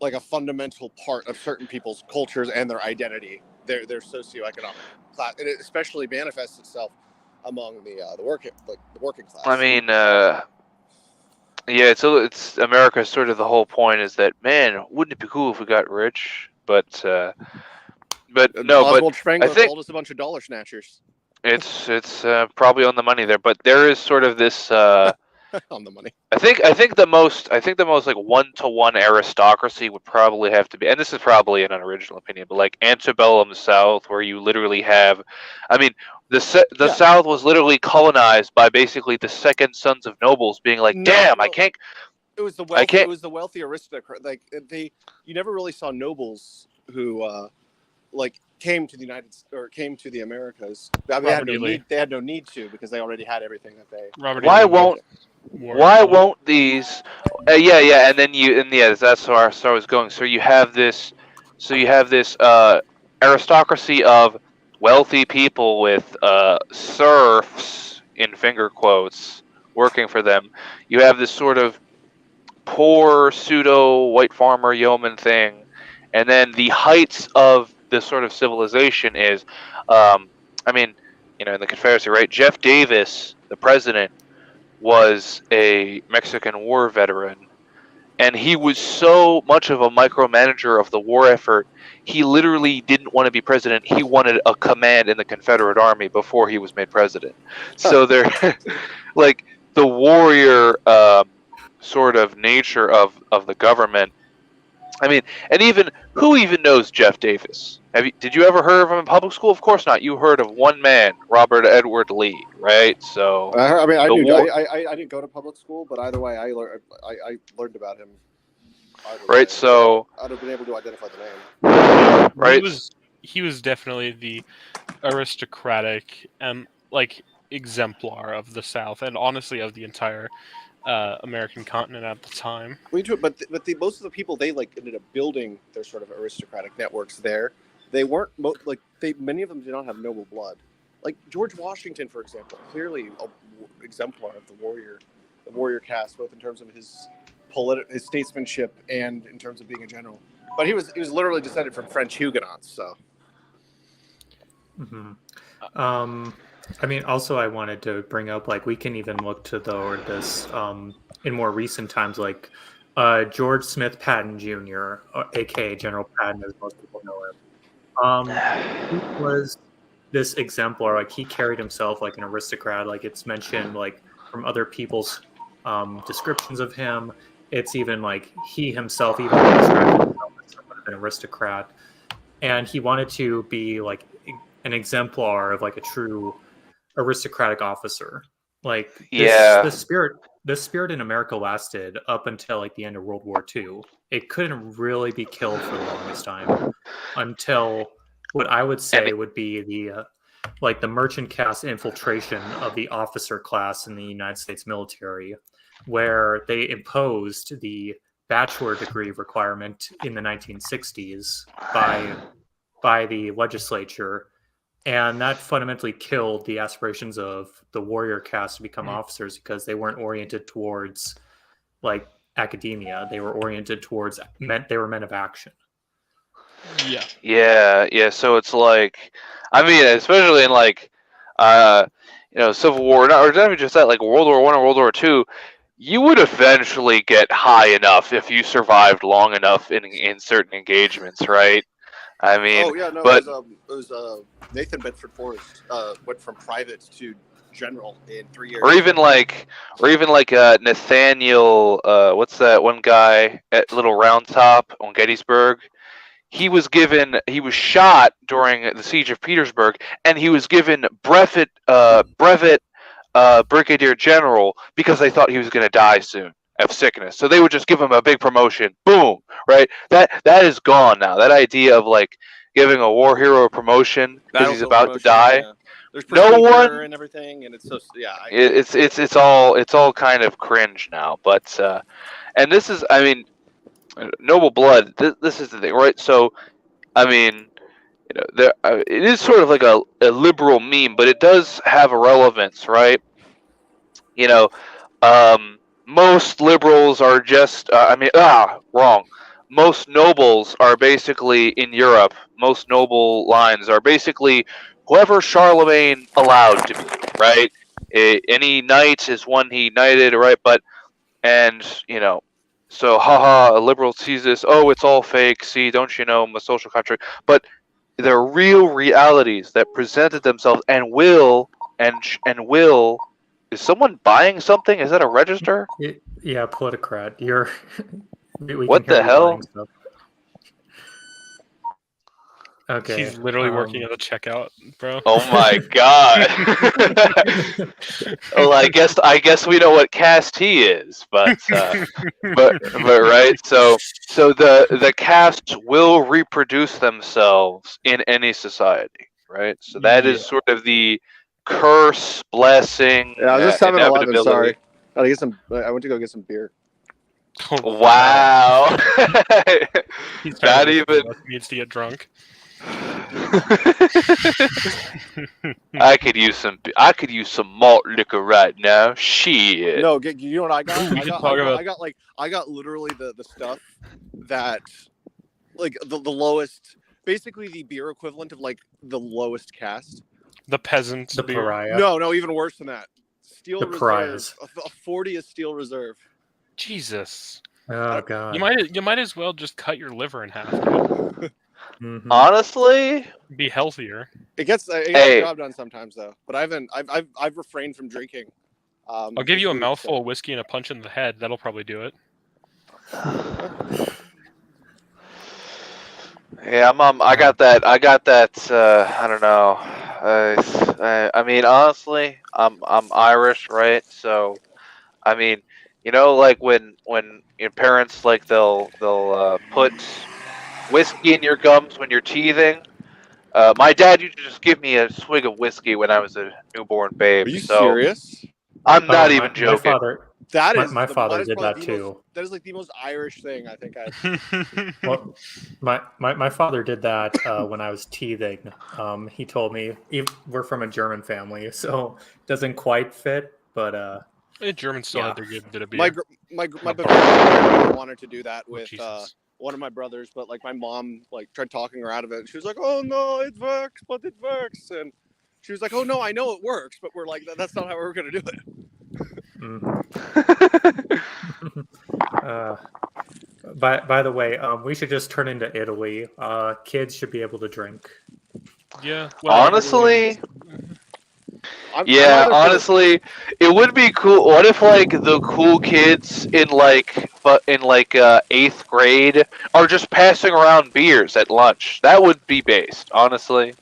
like a fundamental part of certain people's cultures and their identity, their socioeconomic class, and it especially manifests itself among the working class. I mean, it's America. Sort of the whole point is that, man, wouldn't it be cool if we got rich? But Oswald Spengler called us a bunch of dollar snatchers. It's probably on the money there, but there is sort of this on the money. I think the most like 1-to-1 aristocracy would probably have to be, and this is probably an unoriginal opinion, but like antebellum South, where you literally have, I mean, the South was literally colonized by basically the second sons of nobles being like, I can't. It was the wealthy aristocrat. Like you never really saw nobles who like came to the Americas. I mean, they had no need to, because they already had everything that they. Why won't these? And then that's where I was going. So you have this aristocracy of wealthy people with serfs in finger quotes working for them. You have this sort of poor pseudo white farmer yeoman thing, and then the heights of this sort of civilization is, in the Confederacy, right? Jeff Davis, the president, was a Mexican War veteran, and he was so much of a micromanager of the war effort, he literally didn't want to be president. He wanted a command in the Confederate Army before he was made president. So they're like the warrior sort of nature of the government. I mean, and who even knows Jeff Davis? Did you ever heard of him in public school? Of course not. You heard of one man, Robert Edward Lee, right? So I didn't go to public school, but either way, I learned about him. Right, so I'd have been able to identify the name. Right, he was definitely the aristocratic exemplar of the South, and honestly of the entire American continent at the time. But most of the people, they like ended up building their sort of aristocratic networks there. They weren't many of them did not have noble blood. Like George Washington, for example, clearly an exemplar of the warrior caste, both in terms of his statesmanship and in terms of being a general. But he was literally descended from French Huguenots. So. Mm-hmm. I mean, also I wanted to bring up, like, we can even look to this in more recent times, like George Smith Patton Jr., aka General Patton, as most people know him. He was this exemplar. Like, he carried himself like an aristocrat. Like, it's mentioned like from other people's descriptions of him. It's even like he himself even described himself an aristocrat, and he wanted to be like an exemplar of like a true aristocratic officer. Like this spirit in America lasted up until like the end of World War II. It couldn't really be killed for the longest time until what I would say would be the like the merchant caste infiltration of the officer class in the United States military, where they imposed the bachelor degree requirement in the 1960s by the legislature, and that fundamentally killed the aspirations of the warrior caste to become officers, because they weren't oriented towards like academia. They were oriented towards they were men of action. Yeah. So it's like, I mean, especially in like, Civil War, or not even just that, like World War I or World War II, you would eventually get high enough if you survived long enough in certain engagements, right? I mean, it was Nathan Bedford Forrest went from private to general in 3 years. Or even like Nathaniel, what's that one guy at Little Round Top on Gettysburg? He was shot during the siege of Petersburg, and he was given brevet brigadier general because they thought he was going to die soon of sickness. So they would just give him a big promotion. Boom, right? That is gone now. That idea of like giving a war hero a promotion because he's about to die. Yeah. There's no one and everything, and it's so it's all kind of cringe now. But and this is, I mean, noble blood. This is the thing, right? So, I mean, it is sort of like a liberal meme, but it does have a relevance, right? Most liberals are just, wrong. Most nobles are basically in Europe. Most noble lines are basically whoever Charlemagne allowed to be, right? Any knight is one he knighted, right? So, haha, a liberal sees this, oh, it's all fake, see, don't you know, I'm a social contract. But they're real realities that presented themselves and will, is someone buying something? Is that a register? Yeah, Politicrat. What the hell? Okay. He's literally working at a checkout, bro. Oh my god. Well, I guess we know what caste he is, but right. So the castes will reproduce themselves in any society, right? So that is sort of the curse, blessing. Yeah, I was just 7-Eleven. Sorry, I went to go get some beer. Oh, wow. He's not even needs to get drunk. I could use some malt liquor right now. Shit. No, you know what I got? I got literally the stuff that, like, the lowest, basically the beer equivalent of like the lowest caste. The peasants. The beer. pariah. No, even worse than that. Steel the Reserve. Pariahs. A 40 is Steel Reserve. Jesus. Oh god. You might as well just cut your liver in half. Mm-hmm. Honestly, be healthier. It gets the job done sometimes though. But I've refrained from drinking. I'll give you a mouthful of whiskey and a punch in the head. That'll probably do it. Yeah, I got that. I don't know. I mean, honestly, I'm Irish, right? So, I mean, like when your parents they'll put whiskey in your gums when you're teething. My dad used to just give me a swig of whiskey when I was a newborn babe. Are you serious? I'm not even joking. My father did that too. That is like the most Irish thing I think I've. Well, my father did that when I was teething. He told me we're from a German family, so it doesn't quite fit, but Germans still have their good bit of beer. My brother wanted to do that with one of my brothers, but like my mom tried talking her out of it. She was like, "Oh no, it works, but it works," and she was like, "Oh no, I know it works, but we're like that's not how we're gonna do it." By the way, we should just turn into Italy. Kids should be able to drink. Yeah. Well, honestly, Yeah, honestly, it would be cool. What if like the cool kids in like 8th grade are just passing around beers at lunch? That would be based, honestly.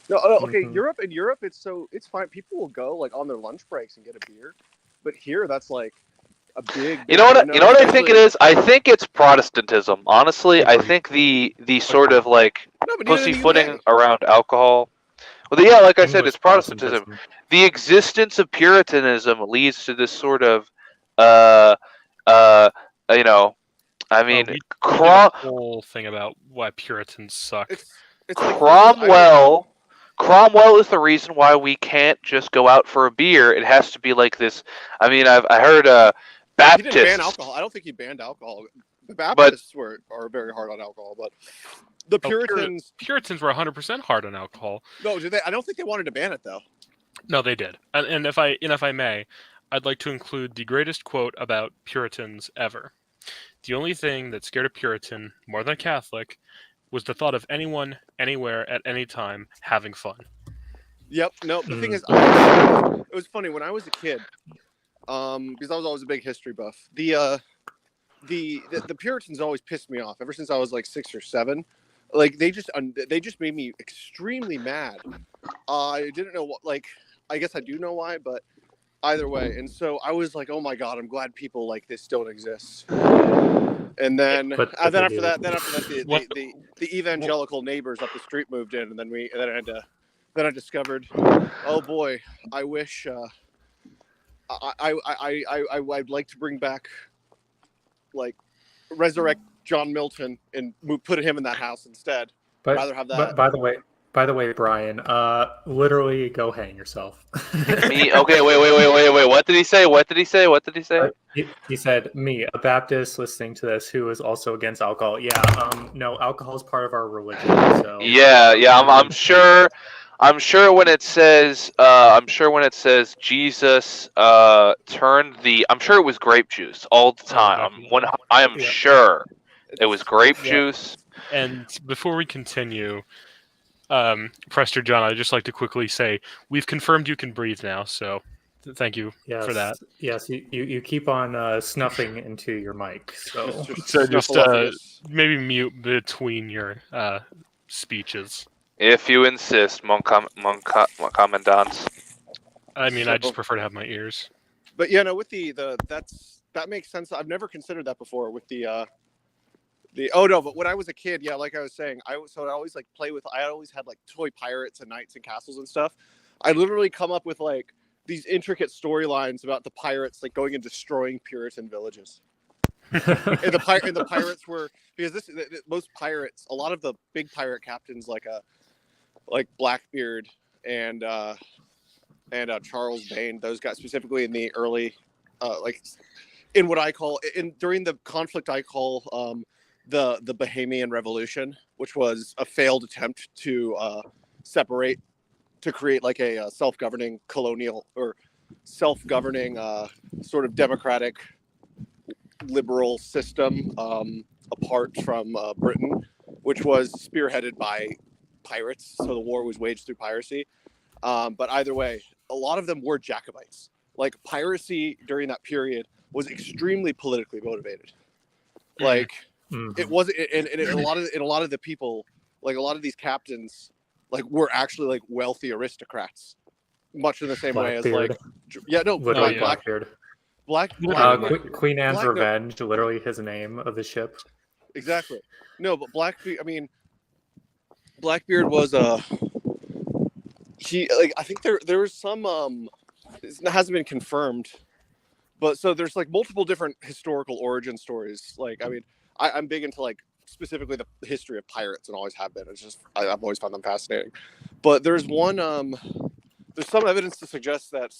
No, okay. In Europe, it's fine. People will go like on their lunch breaks and get a beer, but here that's like a big. You know what I think it is? I think it's Protestantism. Honestly, I think the sort of like pussyfooting around alcohol. Well, yeah, like I said, it's Protestantism. The existence of Puritanism leads to this sort of, you know, I mean, we the whole thing about why Puritans suck. It's Cromwell. Cromwell is the reason why we can't just go out for a beer. It has to be like this. I mean, I heard Baptists. He didn't ban alcohol. I don't think he banned alcohol. The Baptists are very hard on alcohol, but the Puritans were 100% hard on alcohol. No, did they? I don't think they wanted to ban it though. No, they did. And if I may, I'd like to include the greatest quote about Puritans ever. The only thing that scared a Puritan more than a Catholic was the thought of anyone, anywhere, at any time having fun. Yep. No, the thing is, it was funny when I was a kid, because I was always a big history buff. The Puritans always pissed me off ever since I was like 6 or 7. Like they just made me extremely mad. I didn't know what. Like I guess I do know why, but either way. And so I was like, oh my god, I'm glad people like this don't exist. And then after that, the evangelical neighbors up the street moved in, and then I discovered, oh boy, I wish I'd like to bring back, like, resurrect John Milton and put him in that house instead. But, rather have that. By the way, Brian, literally go hang yourself. Me? Okay, wait. What did he say? He said, me, a Baptist listening to this who is also against alcohol. Yeah, no, alcohol is part of our religion. So. Yeah, I'm sure. I'm sure when it says Jesus turned the. I'm sure it was grape juice all the time. I am sure it was grape juice. And before we continue, Prester John, I'd just like to quickly say we've confirmed you can breathe now, so thank you for that. Yes, you keep on snuffing into your mic, so just maybe mute between your speeches. If you insist, mon commandant. I mean, I just prefer to have my ears. But yeah, no, with that makes sense. I've never considered that before with but when I was a kid, yeah, like I was saying, I always like I always had like toy pirates and knights and castles and stuff. I literally come up with like these intricate storylines about the pirates like going and destroying Puritan villages. and the pirates were, because most pirates, a lot of the big pirate captains like Blackbeard and Charles Bane, those guys specifically in the early in what I call during the conflict I call the Bahamian Revolution, which was a failed attempt to create like a self-governing colonial or self-governing sort of democratic liberal system apart from Britain, which was spearheaded by pirates. So the war was waged through piracy. But either way, a lot of them were Jacobites. Like piracy during that period was extremely politically motivated. Like it wasn't, and a lot of the people, like a lot of these captains, like were actually like wealthy aristocrats, much in the same way as like Blackbeard. Queen Anne's Revenge, literally his name of the ship. Exactly. No, but Blackbeard. I mean, Blackbeard was he like I think there was some it hasn't been confirmed, but so there's like multiple different historical origin stories. Like I mean, I'm big into like specifically the history of pirates and always have been. It's just I've always found them fascinating. But there's one there's some evidence to suggest that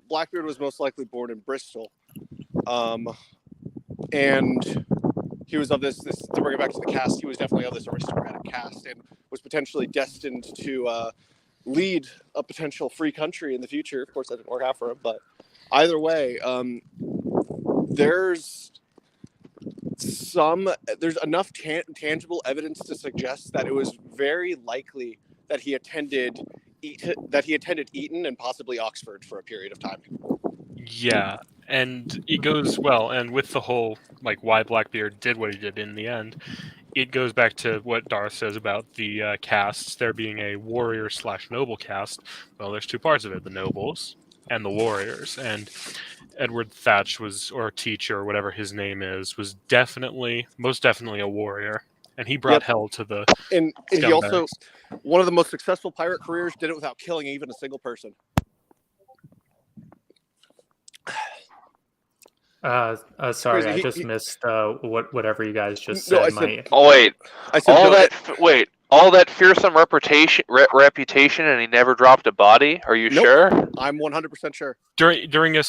Blackbeard was most likely born in Bristol, and he was of this to bring it back to the cast. He was definitely of this aristocratic caste and was potentially destined to lead a potential free country in the future. Of course, that didn't work out for him, but either way, there's enough tangible evidence to suggest that it was very likely that he attended attended Eton and possibly Oxford for a period of time. Yeah, and it goes well, and with the whole like why Blackbeard did what he did in the end, it goes back to what Darth says about the castes. There being a warrior/noble caste. Well, there's two parts of it: the nobles and the warriors. And Edward Thatch or Teach, or whatever his name is, was most definitely a warrior, and he brought hell to the and he also, scumbags. one of the most successful pirate careers, did it without killing even a single person. Sorry, Crazy. I just missed whatever you guys just No, said. Oh wait, I said all that fearsome reputation, and he never dropped a body. Are you Nope. sure? I'm 100% sure. During a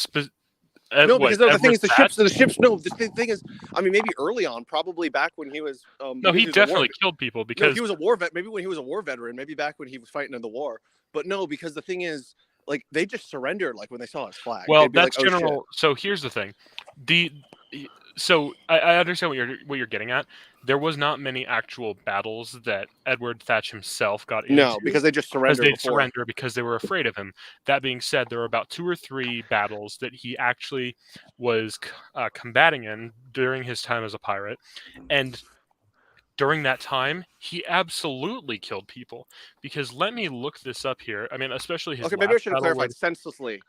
No, because the thing is, the Thatch? ships. No, the thing is, I mean, maybe early on, probably back when he was. No, he definitely killed people because he was a war vet. Maybe when he was a war veteran, maybe back when he was fighting in the war. But no, because the thing is, like, they just surrendered, like when they saw his flag. Well, like, that's oh, general. shit. So here's the thing, so I understand what you're getting at. There was not many actual battles that Edward Thatch himself got into. No, because they just surrendered. Because they were afraid of him. That being said, there were about 2 or 3 battles that he actually was combating in during his time as a pirate, and during that time, he absolutely killed people. Because let me look this up here. I mean, especially his. Okay, maybe I should have battle clarified senselessly.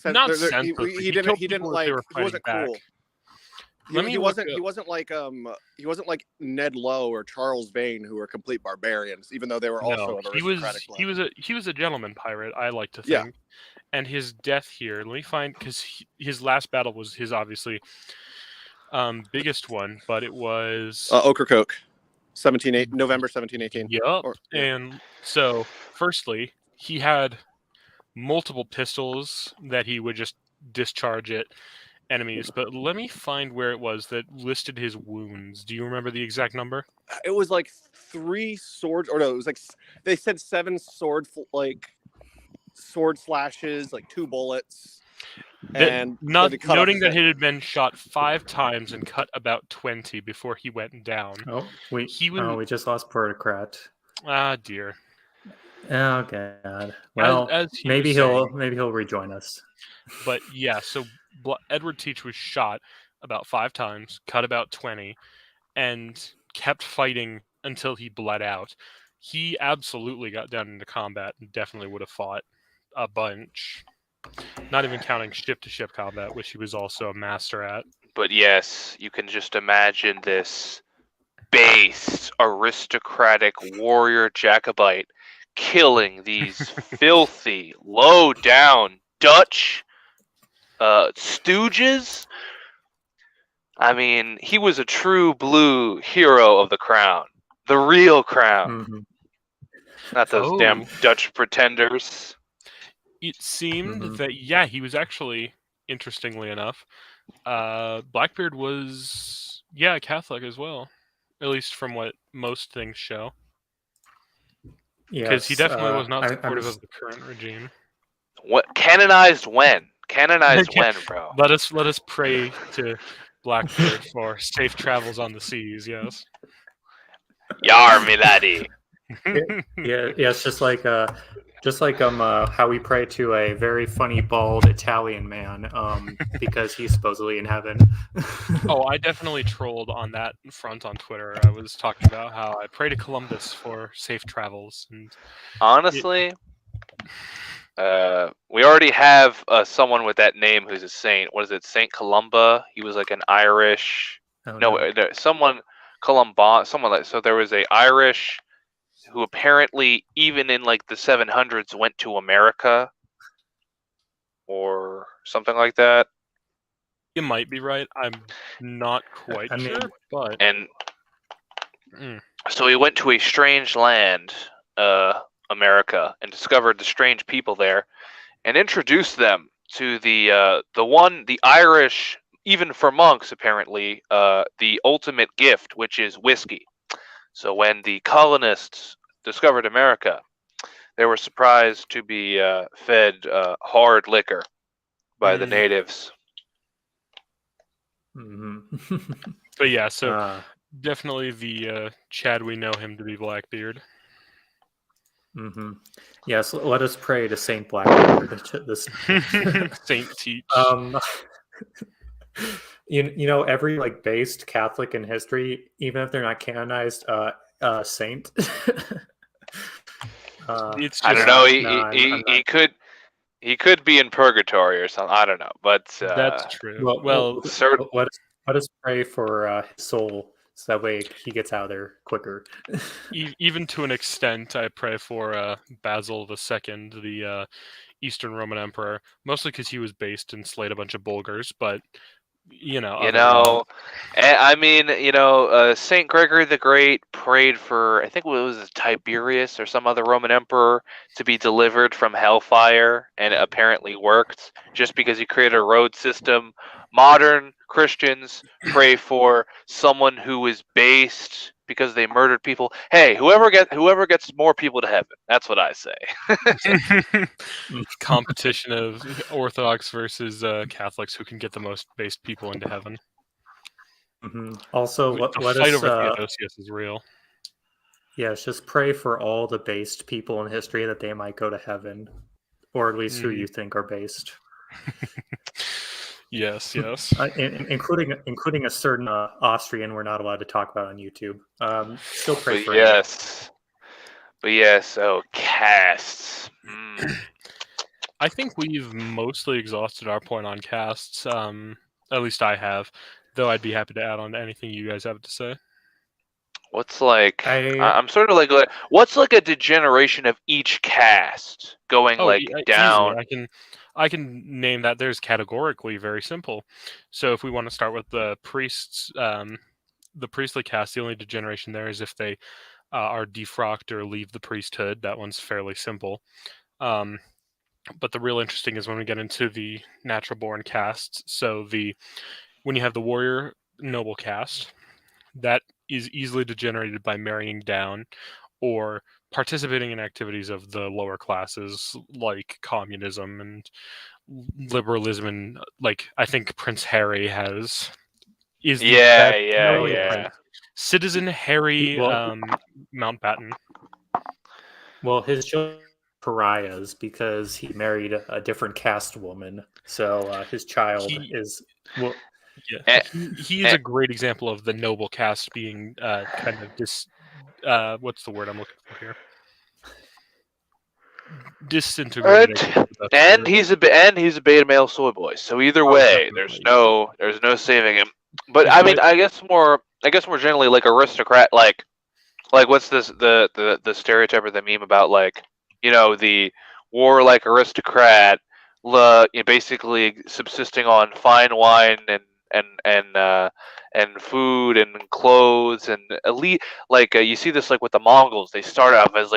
Not senselessly. He didn't like. He wasn't cool. He wasn't like Ned Lowe or Charles Vane, who were complete barbarians, even though they were also an aristocratic blood. He was a gentleman pirate, I like to think. And his death here, let me find, because his last battle was his obviously biggest one, but it was Ocracoke, November 1718. Yup. And so, firstly, he had multiple pistols that he would just discharge at enemies, but let me find where it was that listed his wounds. Do you remember the exact number? It was like 3 swords, or no, it was like they said 7 sword slashes, like 2 bullets. And noting that it had been shot 5 times and cut about 20 before he went down. Oh, we just lost Portocrat. Ah, dear. Oh god. Well, maybe he'll rejoin us. But yeah, so Edward Teach was shot about 5 times, cut about 20, and kept fighting until he bled out. He absolutely got down into combat and definitely would have fought a bunch. Not even counting ship-to-ship combat, which he was also a master at. But yes, you can just imagine this base, aristocratic warrior Jacobite killing these filthy, low-down Dutch stooges. I mean, he was a true blue hero of the crown. The real crown. Mm-hmm. Not those damn Dutch pretenders. It seemed that, he was actually, interestingly enough, Blackbeard was, a Catholic as well. At least from what most things show. Because he definitely was not supportive of the current regime. What canonized when? Canonized when, bro? Let us pray to Blackbeard for safe travels on the seas. Yes. Yar, me laddie. It's just like how we pray to a very funny bald Italian man because he's supposedly in heaven. Oh, I definitely trolled on that front on Twitter. I was talking about how I pray to Columbus for safe travels. And honestly, we already have someone with that name who's a saint. What is it, Saint Columba? He was like an Irish. Someone Columban. Someone like so. There was a Irish who apparently, even in like the 700s, went to America or something like that. You might be right. I'm not quite sure, but so he went to a strange land, America, and discovered the strange people there, and introduced them to the Irish, even for monks apparently, the ultimate gift, which is whiskey. So when the colonists discovered America, they were surprised to be fed hard liquor by the natives. Mm-hmm. But yeah, so definitely the Chad we know him to be Blackbeard. Mm-hmm. Yes, let us pray to Saint Blackbeard. This Saint Teach. You know, every like based Catholic in history, even if they're not canonized, saint. It's I don't just know. He could be in purgatory or something. I don't know, but that's true. Well, certain. let us pray for his soul, so that way he gets out of there quicker. Even to an extent, I pray for Basil II, the Eastern Roman Emperor, mostly because he was based and slayed a bunch of Bulgars. But I mean, Saint Gregory the Great prayed for, I think it was Tiberius or some other Roman emperor to be delivered from hellfire, and it apparently worked just because he created a road system. Modern Christians pray for someone who is based because they murdered people. Hey, whoever gets more people to heaven. That's what I say. competition of Orthodox versus Catholics, who can get the most based people into heaven. Mm-hmm. Also, The let fight us. over Theodosius is real. Yes, just pray for all the based people in history that they might go to heaven, or at least who you think are based. Yes. Including a certain Austrian we're not allowed to talk about on YouTube. Still pray for him. Yes. Oh, casts. I think we've mostly exhausted our point on casts. At least I have. Though I'd be happy to add on to anything you guys have to say. What's like? I'm sort of like what's like a degeneration of each caste going down? Easily. I can name that. There's categorically very simple. So if we want to start with the priests, the priestly caste, the only degeneration there is if they are defrocked or leave the priesthood. That one's fairly simple. But the real interesting is when we get into the natural born castes. So when you have the warrior noble caste, that is easily degenerated by marrying down or participating in activities of the lower classes like communism and liberalism, and like I think Prince Harry Citizen Harry Mountbatten. Well, his children are pariahs because he married a different caste woman. So his child is well. Yeah, he is a great example of the noble caste being kind of what's the word I'm looking for here? Disintegrated. And he's a beta male soy boy. So either way, there's no saving him. But I mean, I guess more generally like aristocrat, like what's this the stereotype or the meme about the warlike aristocrat, basically subsisting on fine wine and food and clothes and elite. You see this with the Mongols. They start off as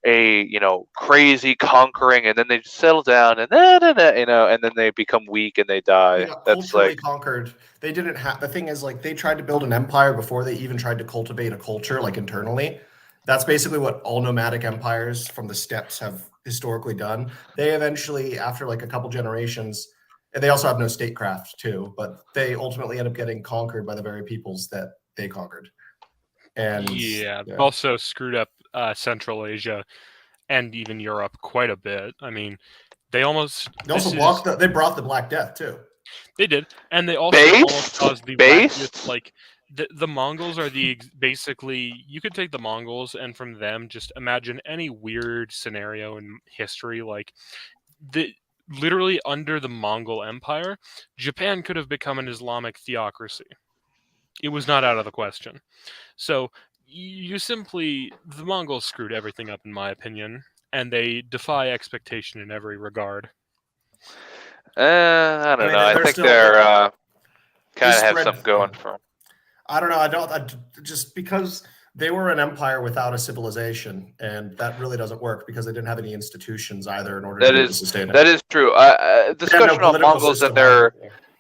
a crazy conquering, and then they settle down and and then they become weak and they die. That's culturally conquered. They didn't have. The thing is, they tried to build an empire before they even tried to cultivate a culture internally. That's basically what all nomadic empires from the steppes have historically done. They eventually, after a couple generations, and they also have no statecraft too, but they ultimately end up getting conquered by the very peoples that they conquered. And also screwed up Central Asia and even Europe quite a bit. I mean, they also brought the Black Death too. They did, and they also almost caused the Black Death. The Mongols are basically, you could take the Mongols and from them just imagine any weird scenario in history, literally under the Mongol Empire, Japan could have become an Islamic theocracy. It was not out of the question. So the Mongols screwed everything up in my opinion, and they defy expectation in every regard. I don't know. I think they're kind of have something going for them. I don't know. Just because they were an empire without a civilization, and that really doesn't work because they didn't have any institutions either in order to sustain it. That is true. Discussion on Mongols that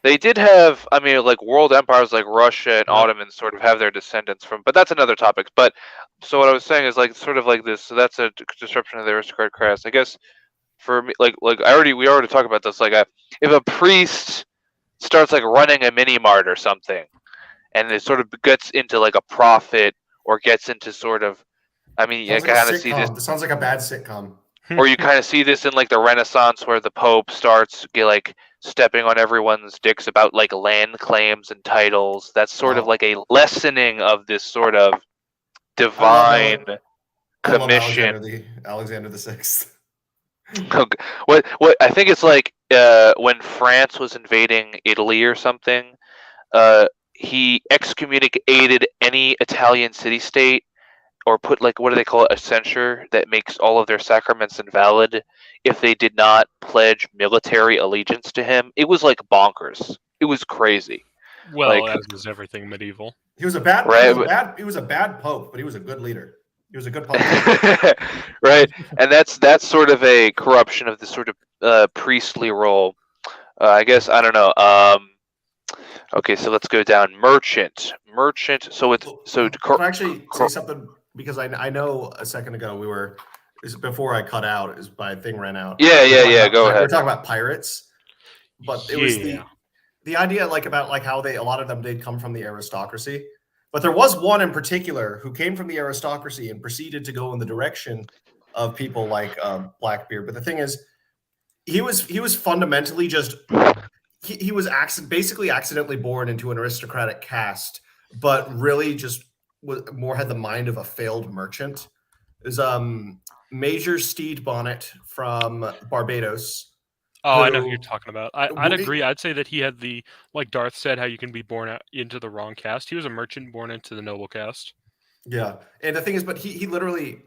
they did have. I mean, world empires like Russia and Ottomans sort of have their descendants from, but that's another topic. But so what I was saying is sort of like this. So that's a disruption of the aristocratic caste. I guess for me, we already talked about this. If a priest starts running a mini mart or something, and it sort of gets into a prophet or gets into sort of I mean, you Sounds like a kind of see this, sitcom. This sounds like a bad sitcom. or you kind of see this in like the Renaissance, where the Pope starts like stepping on everyone's dicks about like land claims and titles. That's sort of Wow. like a lessening of this sort of I divine love commission. Alexander the Sixth. What I think it's like when France was invading Italy or something, he excommunicated any Italian city-state, or put like, what do they call it, a censure that makes all of their sacraments invalid if they did not pledge military allegiance to him. It was like bonkers. It was crazy. Well, Like- as is everything medieval. He was a bad, Right, he was a bad pope, but he was a good leader. He was a good pope. right, and that's sort of a corruption of this sort of priestly role. I guess, I don't know. Okay, so let's go down. Merchant. So it's Can I actually say something? Because I know a second ago before I cut out, my thing ran out. Yeah. Go ahead. We're talking about pirates, but it was Yeah. the idea about how a lot of them did come from the aristocracy, but there was one in particular who came from the aristocracy and proceeded to go in the direction of people like Blackbeard. But the thing is, he was fundamentally just he was basically accidentally born into an aristocratic caste, but really just had the mind of a failed merchant. Is Major Steed Bonnet from Barbados. Oh, I know who you're talking about. I'd agree. I'd say that he had like Darth said, how you can be born into the wrong caste. He was a merchant born into the noble caste. Yeah, and the thing is, but he literally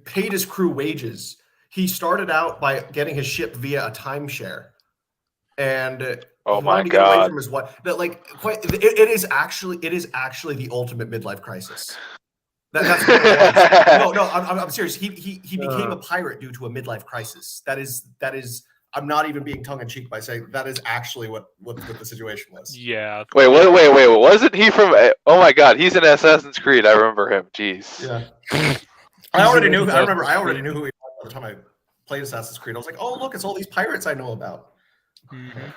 paid his crew wages. He started out by getting his ship via a timeshare, and Oh he my wanted to get away God. from his wife. That it is actually the ultimate midlife crisis. That's what it was. No, I'm serious. He became a pirate due to a midlife crisis. That is. I'm not even being tongue in cheek by saying that is actually what the situation was. Yeah. Wait, wasn't he from? Oh my God, he's in Assassin's Creed. I remember him. Jeez. Yeah. I already knew who he was by the time I played Assassin's Creed. I was like, oh look, it's all these pirates I know about. Mm-hmm.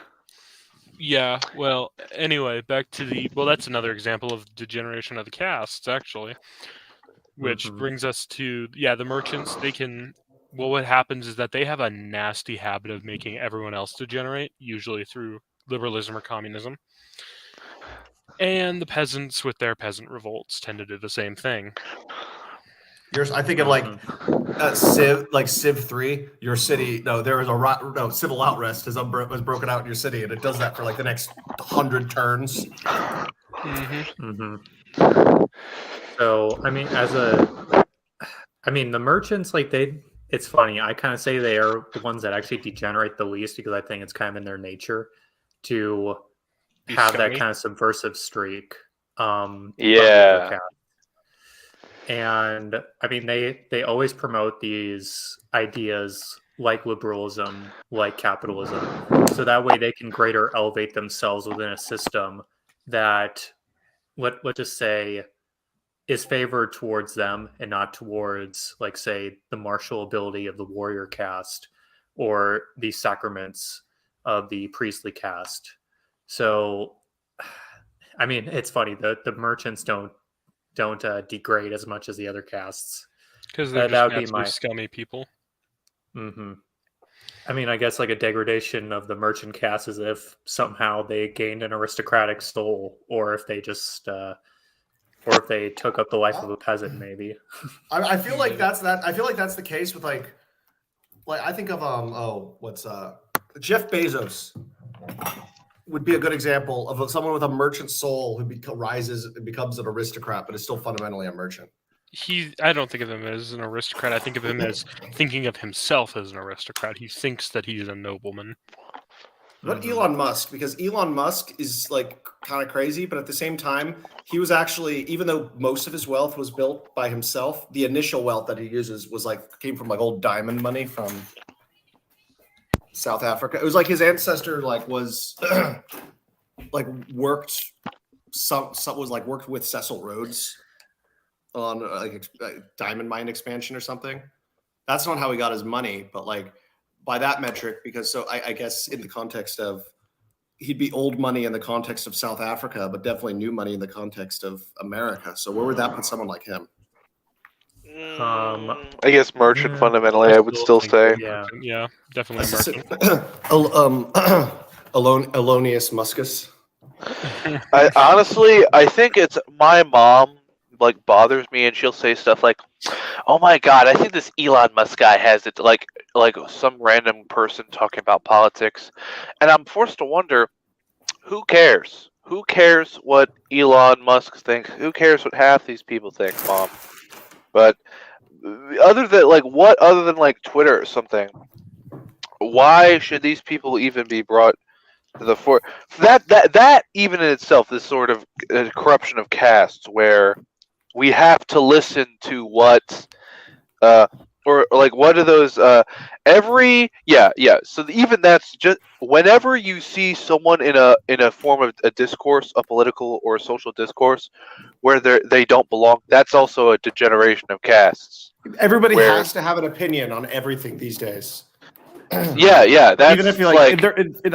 Yeah. Well, anyway, back to that's another example of degeneration of the castes, actually, which brings us to the merchants. They can. Well, what happens is that they have a nasty habit of making everyone else degenerate, usually through liberalism or communism. And the peasants, with their peasant revolts, tend to do the same thing. I think of like Civ 3, your city. No, there was civil unrest was broken out in your city, and it does that for like the next 100 turns. So the merchants, it's funny. I kind of say they are the ones that actually degenerate the least, because I think it's kind of in their nature to have scummy. that kind of subversive streak. Yeah. And they always promote these ideas like liberalism, like capitalism, so that way they can greater elevate themselves within a system that, let's just say, is favored towards them and not towards, like, say, the martial ability of the warrior caste or the sacraments of the priestly caste. So, it's funny. The merchants don't degrade as much as the other castes, because they're that just would be my scummy people. I guess like a degradation of the merchant caste is if somehow they gained an aristocratic soul, or if they just or if they took up the life of a peasant, maybe. I feel like that's that. I feel like that's the case with like I think of Jeff Bezos would be a good example of someone with a merchant soul who rises and becomes an aristocrat, but is still fundamentally a merchant. I don't think of him as an aristocrat. I think of him as thinking of himself as an aristocrat. He thinks that he's a nobleman. What Elon Musk? Because Elon Musk is like kind of crazy, but at the same time, he was actually, even though most of his wealth was built by himself, the initial wealth that he uses came from like old diamond money from South Africa. It was like his ancestor was worked with Cecil Rhodes on diamond mine expansion or something. That's not how he got his money, but by that metric, because I guess in the context of, he'd be old money in the context of South Africa, but definitely new money in the context of America. So where would that put someone like him? I guess merchant fundamentally, I would still think say. Yeah. Yeah, definitely merchant. Alonius Muscus. I think it's my mom like bothers me, and she'll say stuff like, "Oh my god, I think this Elon Musk guy has it." Like some random person talking about politics, and I'm forced to wonder, who cares? Who cares what Elon Musk thinks? Who cares what half these people think, Mom? But other than like Twitter or something, why should these people even be brought to the fore? That even in itself, this sort of corruption of castes, where we have to listen to what or like what are those so even that's just whenever you see someone in a form of a discourse, a political or a social discourse, where they don't belong, that's also a degeneration of castes. Everybody Where- has to have an opinion on everything these days. Yeah, that's Even if you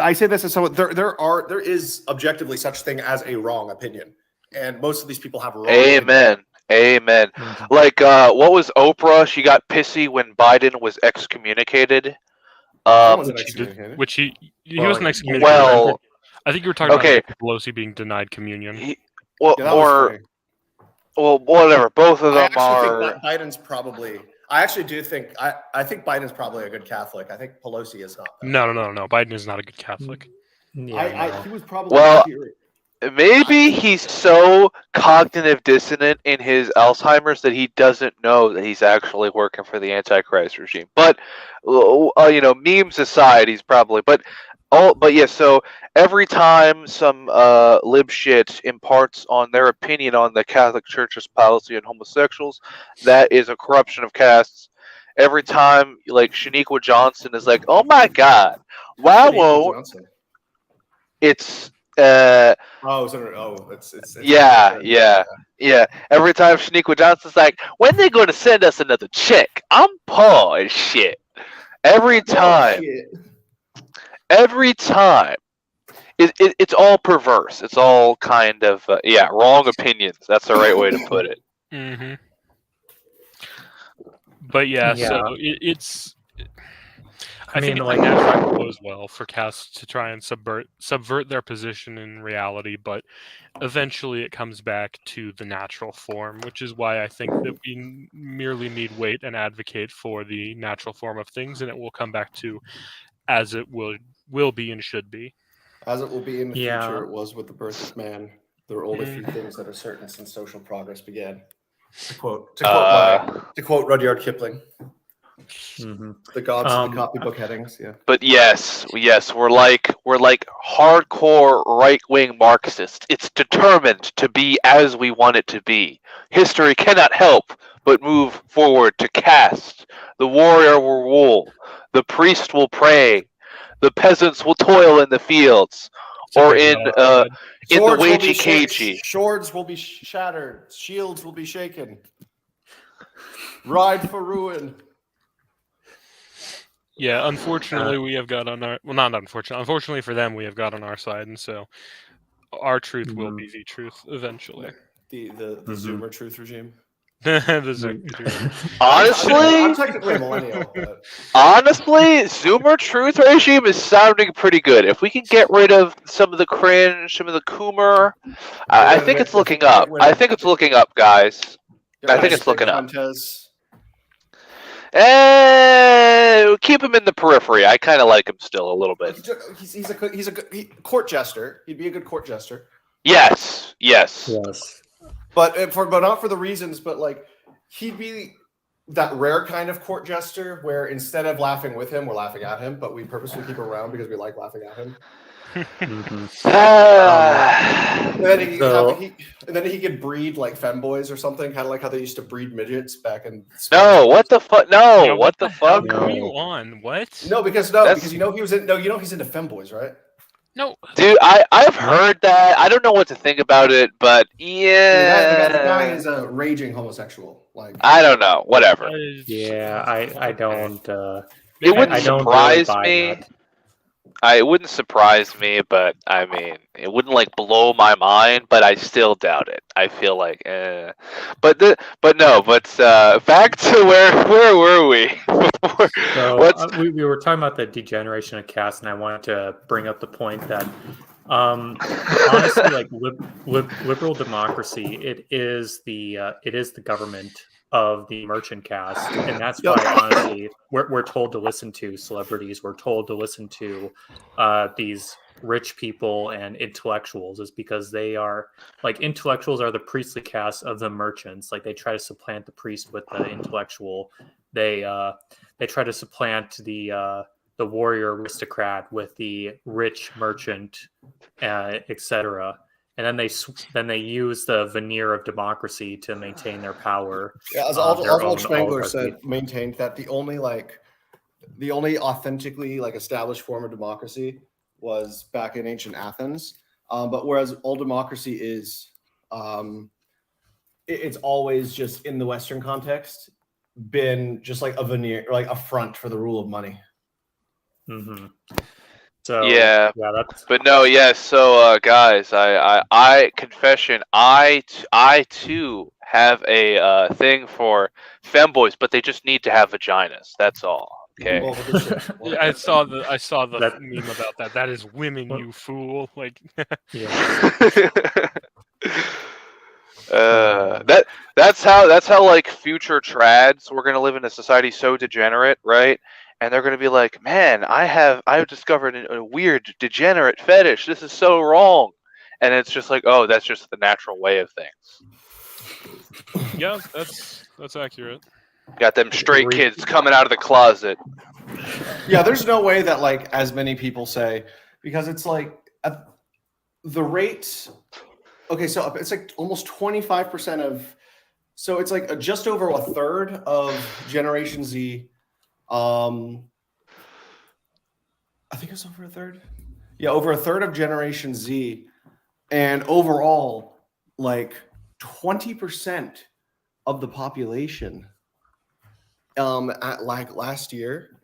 I say this as someone, there is objectively such thing as a wrong opinion, and most of these people have wrong. Amen. Like what was Oprah? She got pissy when Biden was excommunicated. Which he wasn't excommunicated. Well, I think you were talking okay. about Pelosi being denied communion. Whatever. Both of I them actually are. think Biden's probably. I actually do think. I think Biden's probably a good Catholic. I think Pelosi is not. No. Biden is not a good Catholic. Yeah, He was probably. Well, maybe he's so cognitive dissonant in his Alzheimer's that he doesn't know that he's actually working for the Antichrist regime. But memes aside, he's probably. But yeah. So every time some lib shit imparts on their opinion on the Catholic Church's policy on homosexuals, that is a corruption of castes. Every time, like Shaniqua Johnson is like, "Oh my God, wow, it's." Yeah. Every time Shaniqua Johnson's like, "When they going to send us another check?" I'm poor as shit. Every time. It's all perverse. It's all kind of wrong opinions. That's the right way to put it. Mm-hmm. But so it's. I think it's natural as well for castes to try and subvert their position in reality, but eventually it comes back to the natural form, which is why I think that we merely need wait and advocate for the natural form of things, and it will come back to as it will be and should be. As it will be in the future, it was with the birth of man. There are only few things that are certain since social progress began. To quote Rudyard Kipling. Mm-hmm. The gods of the copybook headings, yeah. But yes, we're like hardcore right-wing Marxists. It's determined to be as we want it to be. History cannot help but move forward to caste. The warrior will rule. The priest will pray. The peasants will toil in the fields, or in the wagey cagey. Swords will be shattered. Shields will be shaken. Ride for ruin. Yeah, unfortunately, we have got on our not unfortunately. Unfortunately for them, we have got on our side, and so our truth will be the truth eventually. The Zoomer truth regime. The Zoomer truth. Honestly, I'm technically a millennial. But... Honestly, Zoomer truth regime is sounding pretty good. If we can get rid of some of the cringe, some of the coomer, I think it's looking up. I think it's looking up, guys. I think it's looking up. Keep him in the periphery. I kind of like him still a little bit. He's a court jester. He'd be a good court jester. Yes. But not for the reasons. But like, he'd be that rare kind of court jester where instead of laughing with him, we're laughing at him. But we purposely keep him around because we like laughing at him. And then he could breed like femboys or something, kind of like how they used to breed midgets back in. No, what the fuck? No, what the fuck? Come on, what? No, because he's into femboys, right? No, dude, I've heard that. I don't know what to think about it, but yeah, the guy is a raging homosexual. Like I don't know, whatever. Yeah, I don't. It wouldn't surprise me. it wouldn't surprise me, but I mean, it wouldn't like blow my mind. But I still doubt it. I feel like, but back to where were we? So we were talking about the degeneration of caste, and I wanted to bring up the point that honestly, like liberal democracy, it is the government of the merchant caste, and that's why honestly we're told to listen to celebrities. We're told to listen to these rich people and intellectuals, is because they are like intellectuals are the priestly caste of the merchants. Like they try to supplant the priest with the intellectual. They try to supplant the warrior aristocrat with the rich merchant, etc. And then they use the veneer of democracy to maintain their power. Yeah, as Oswald Spengler maintained that the only authentically like established form of democracy was back in ancient Athens. But whereas all democracy is, it's always just in the Western context been just like a veneer, like a front for the rule of money. Mm-hmm. So that's. But no, yes. So guys, I confession, I too have a thing for femboys, but they just need to have vaginas. That's all. Okay. I saw the meme about that. That is women, you fool. Like. That's how like future trads, we're gonna live in a society so degenerate, right? And they're gonna be like, man, I've discovered a weird degenerate fetish. This is so wrong. And it's just like, oh, that's just the natural way of things. Yeah, that's accurate. Got them straight kids coming out of the closet. Yeah, there's no way that like as many people say, because it's like the rate. Okay, so it's like almost 25% of, so it's like just over a third of Generation Z. I think it's over a third. Yeah, over a third of Generation Z, and overall, like 20% of the population. At like last year,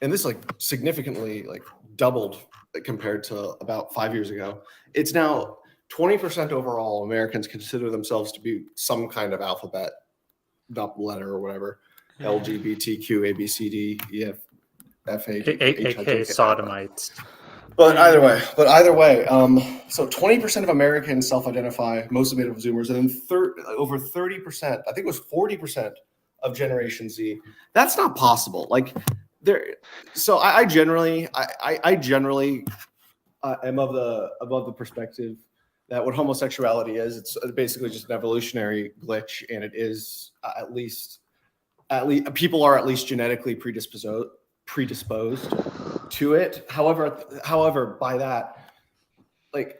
and this like significantly like doubled compared to about 5 years ago. It's now 20% overall. Americans consider themselves to be some kind of alphabet, not letter or whatever. LGBTQ, A, B, C, D, E, F, F, H, aka sodomites. But either way, so 20% of Americans self-identify, most of it of Zoomers, and then over 30%, I think it was 40% of Generation Z. That's not possible. Like there, so I generally am of the perspective that what homosexuality is, it's basically just an evolutionary glitch, and it is at least people are at least genetically predisposed to it. However, by that, like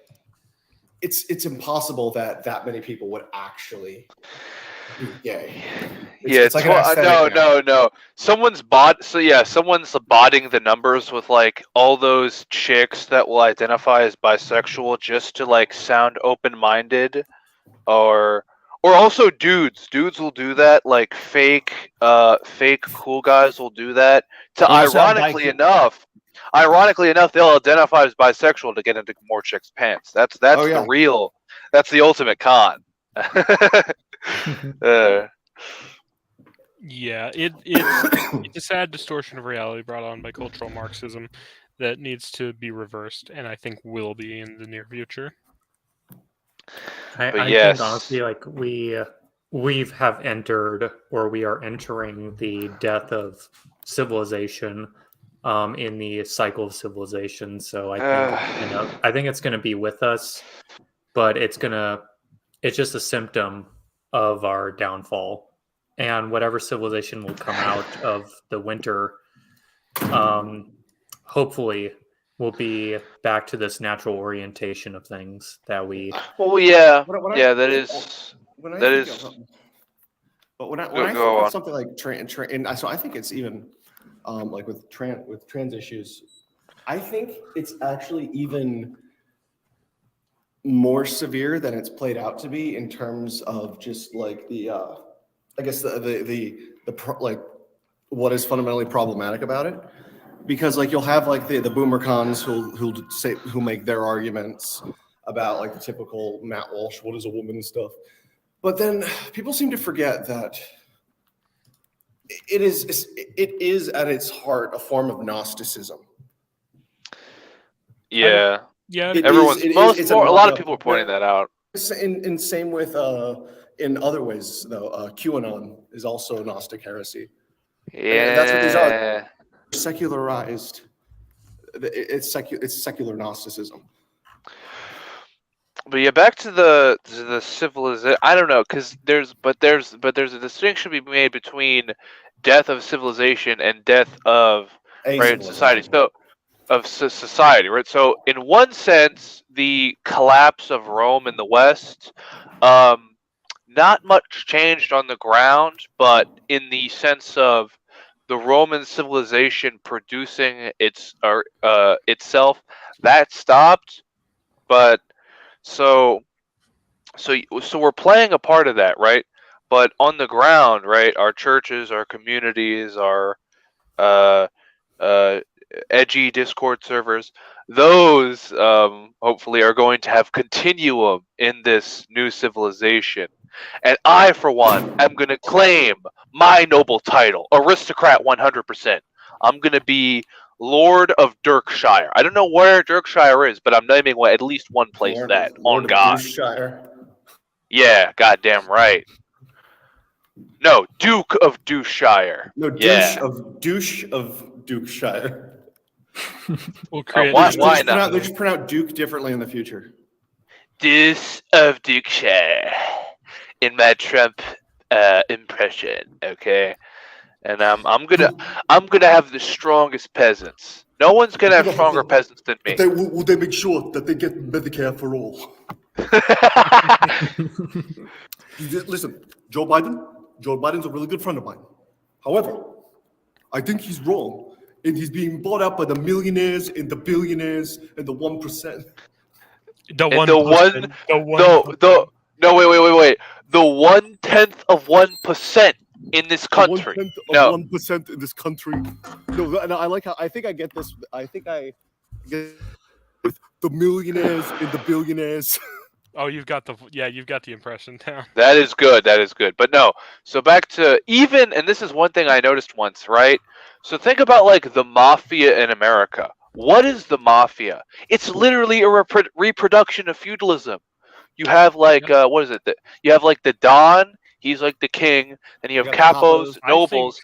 it's impossible that many people would actually be gay. It's like no. Someone's botting the numbers with like all those chicks that will identify as bisexual just to like sound open-minded, or also dudes will do that, like fake cool guys will do that to ironically enough they'll identify as bisexual to get into more chicks' pants. That's the ultimate con. Yeah, it's a sad distortion of reality brought on by cultural Marxism that needs to be reversed, and I think will be in the near future. I think honestly, like we have entered, or we are entering, the death of civilization, in the cycle of civilization. So I think it's going to be with us, but it's just a symptom of our downfall, and whatever civilization will come out of the winter, hopefully will be back to this natural orientation of things that we. Well, yeah, that is. But when I think of something like and so I think it's even like with trans issues, I think it's actually even more severe than it's played out to be in terms of just like the I guess the like what is fundamentally problematic about it. because like you'll have like the boomer cons who make their arguments about like the typical Matt Walsh, what is a woman and stuff. But then people seem to forget that it is at its heart a form of Gnosticism. Yeah. Yeah. A lot of people are pointing that out. And same with in other ways though, QAnon is also Gnostic heresy. Yeah. That's what these are. Secularized. It's secular Gnosticism. But yeah, back to the civilization. I don't know, because there's a distinction to be made between death of civilization and death of society. So of society, right? So in one sense, the collapse of Rome in the West, not much changed on the ground, but in the sense of the Roman civilization producing itself, that stopped. But so we're playing a part of that, right? But on the ground, right, our churches, our communities, our edgy Discord servers, those hopefully are going to have continuum in this new civilization. And I, for one, am going to claim my noble title, Aristocrat 100%. I'm going to be Lord of Dirkshire. I don't know where Dirkshire is, but I'm naming at least one place on God. Dirkshire. Yeah, goddamn right. No, Duke of Dukeshire. No, douche of Dukeshire. We'll create why not? They just print out Duke differently in the future. Deuce of Dukeshire in my Trump impression, okay? And I'm gonna have the strongest peasants. No one's gonna have stronger peasants than me. Will they make sure that they get Medicare for all? Listen, Joe Biden's a really good friend of mine. However, I think he's wrong, and he's being bought out by the millionaires and the billionaires and the 1%. No, wait. The 1/10 of 1% in this country. 1% in this country. No, I like how I think I get this. I think I get with the millionaires and the billionaires. Oh, you've got the impression down. That is good. But no, so back to and this is one thing I noticed once, right? So think about like the mafia in America. What is the mafia? It's literally a reproduction of feudalism. You have like what is it? You have like the Don. He's like the king. Then you have capos, nobles.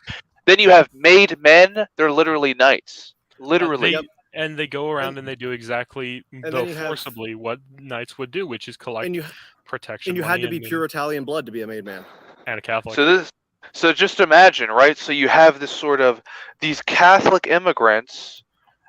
Then you have made men. They're literally knights. Literally. And they go around and they do exactly forcibly what knights would do, which is collect protection. And you had to be pure Italian blood to be a made man. And a Catholic. So just imagine, right? So you have this sort of these Catholic immigrants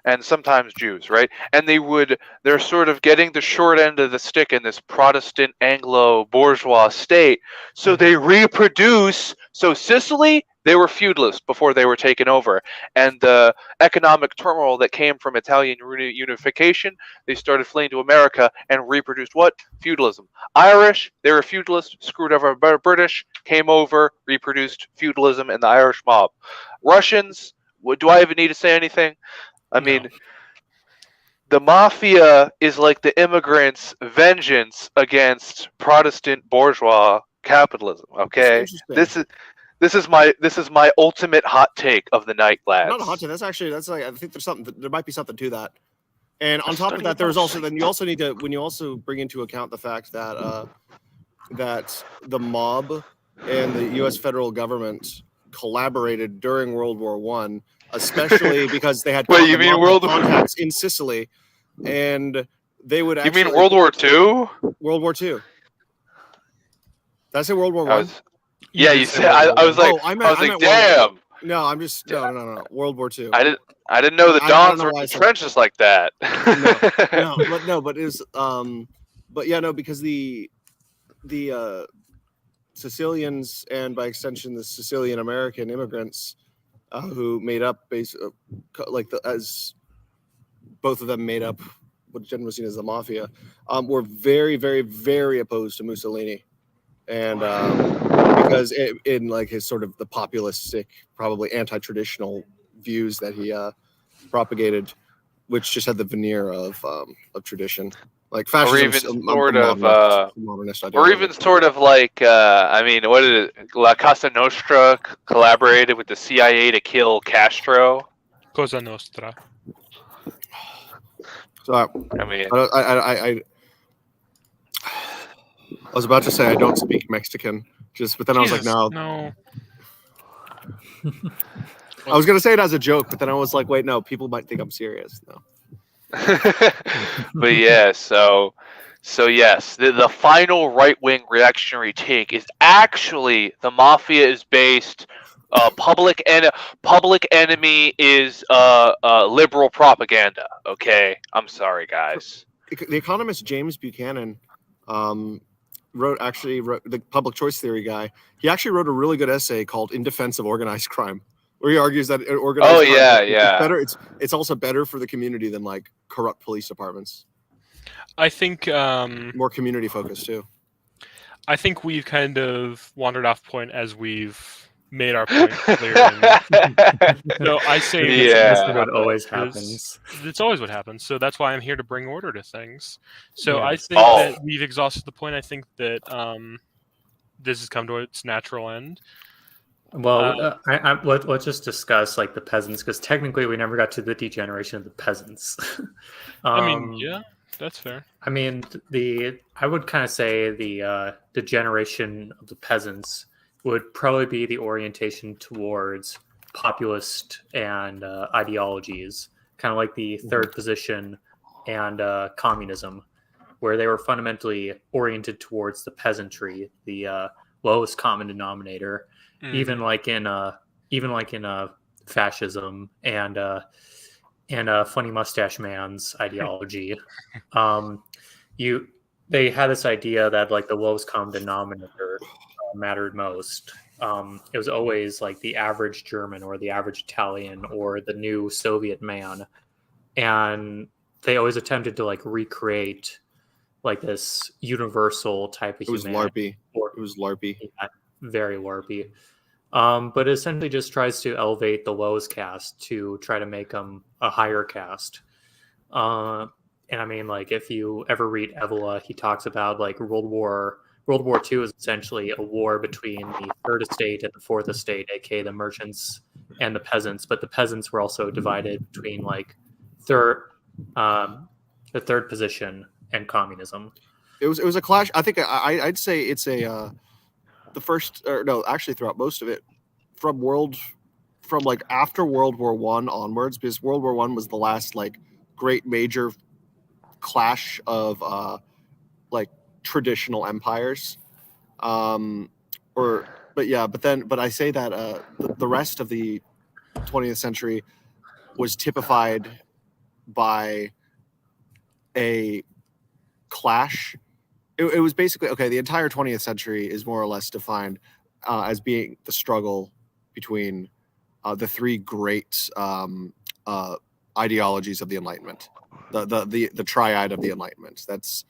and sometimes Jews, right? And they're sort of getting the short end of the stick in this Protestant Anglo bourgeois state. So they reproduce. So Sicily, they were feudalists before they were taken over. And the economic turmoil that came from Italian unification, they started fleeing to America and reproduced what? Feudalism. Irish, they were feudalists, screwed over by British, came over, reproduced feudalism and the Irish mob. Russians, do I even need to say anything? I mean, the mafia is like the immigrants' vengeance against Protestant bourgeois capitalism. Okay, this is my ultimate hot take of the night, lads. Not a hot take. That's like I think there might be something to that. And on top of that, there's also you also need to when you also bring into account the fact that that the mob and the U.S. federal government collaborated during World War I. Especially because they had contacts in Sicily, and they would actually... You mean World War II? World War II. Did I say World War I? Yeah, you said. I was like, damn. No, I'm just no. World War II. I didn't know the Dons were in the trenches like that. but it's but yeah, no, because the Sicilians and by extension the Sicilian American immigrants. Who made up as both of them made up what generally was seen as the mafia, were very, very, very opposed to Mussolini, and because in like his sort of the populistic, probably anti-traditional views that propagated, which just had the veneer of tradition, like or fascism, even sort of, modernist or ideology. even sort of like, I mean, what is it? La Casa Nostra collaborated with the CIA to kill Castro. Cosa Nostra. So I mean, I was about to say I don't speak Mexican, but then I was like, Jesus, no. no. I was gonna say it as a joke, but then I was like, wait, no, people might think I'm serious. No. but yeah, so yes, the final right-wing reactionary take is actually the mafia is based. Public enemy is liberal propaganda. Okay, I'm sorry, guys. The economist James Buchanan wrote the public choice theory guy. He actually wrote a really good essay called "In Defense of Organized Crime," where he argues that organized crime yeah. It's better. It's also better for the community than like corrupt police departments. I think more community focused too. I think we've kind of wandered off point as we've made our point clear. So I say that's what always happens. It's always what happens. So that's why I'm here to bring order to things. So Yes. I think that we've exhausted the point. I think that this has come to its natural end. Well, let's just discuss like the peasants, because technically we never got to the degeneration of the peasants. I mean, yeah, that's fair. I mean, I would kind of say the degeneration of the peasants would probably be the orientation towards populist and ideologies, kind of like the third position and communism, where they were fundamentally oriented towards the peasantry, the lowest common denominator. Even like in fascism and Funny Mustache Man's ideology, they had this idea that like the lowest common denominator mattered most. It was always like the average German or the average Italian or the new Soviet man, and they always attempted to like recreate like this universal type of humanity. It was LARPy. Yeah, very LARPy. But it essentially just tries to elevate the lowest caste to try to make them a higher caste. And I mean, like, if you ever read Evola, he talks about like World War II is essentially a war between the third estate and the fourth estate, aka the merchants and the peasants. But the peasants were also divided between like the third position and communism. It was a clash. I think I'd say it's the first, or no, actually throughout most of it, from like after World War I onwards, because World War I was the last like great major clash of like traditional empires. But I say that the rest of the 20th century was typified by a clash. It was basically, okay, the entire 20th century is more or less defined as being the struggle between the three great ideologies of the Enlightenment, the triad of the Enlightenment. That's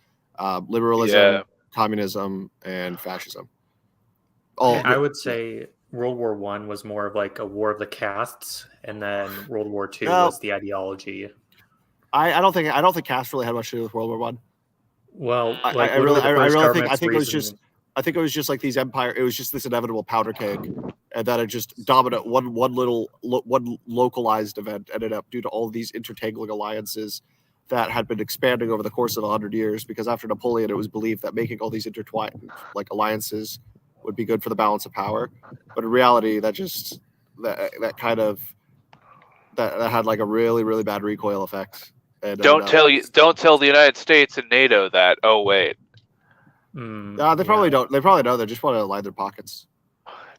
liberalism, communism, and fascism. I would say World War I was more of like a war of the castes, and then World War II was the ideology. I don't think caste really had much to do with World War I. Well, like, I really think it was just like these empire. It was just this inevitable powder keg, and that it just dominant one localized event ended up due to all these intertangling alliances that had been expanding over the course of 100 years. Because after Napoleon, it was believed that making all these intertwined like alliances would be good for the balance of power. But in reality, that had like a really, really bad recoil effect. And, don't tell the United States and NATO that. Oh wait. They probably don't. They probably know. They just want to line their pockets.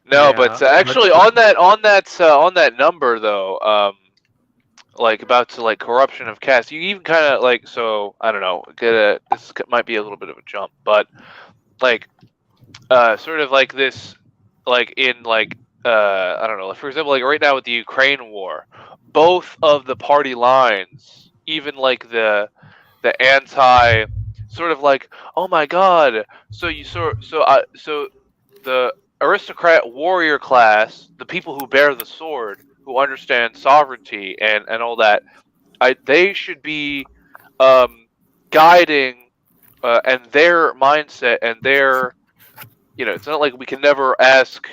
No, but actually, on that number though, like about to like corruption of caste, you even kind of like, so I don't know. This might be a little bit of a jump, but like, sort of like this, like in like I don't know. For example, like right now with the Ukraine war, both of the party lines. Even like the anti sort of like, oh my god, so the aristocrat warrior class, the people who bear the sword, who understand sovereignty and all that. They should be guiding and their mindset and their, it's not like we can never ask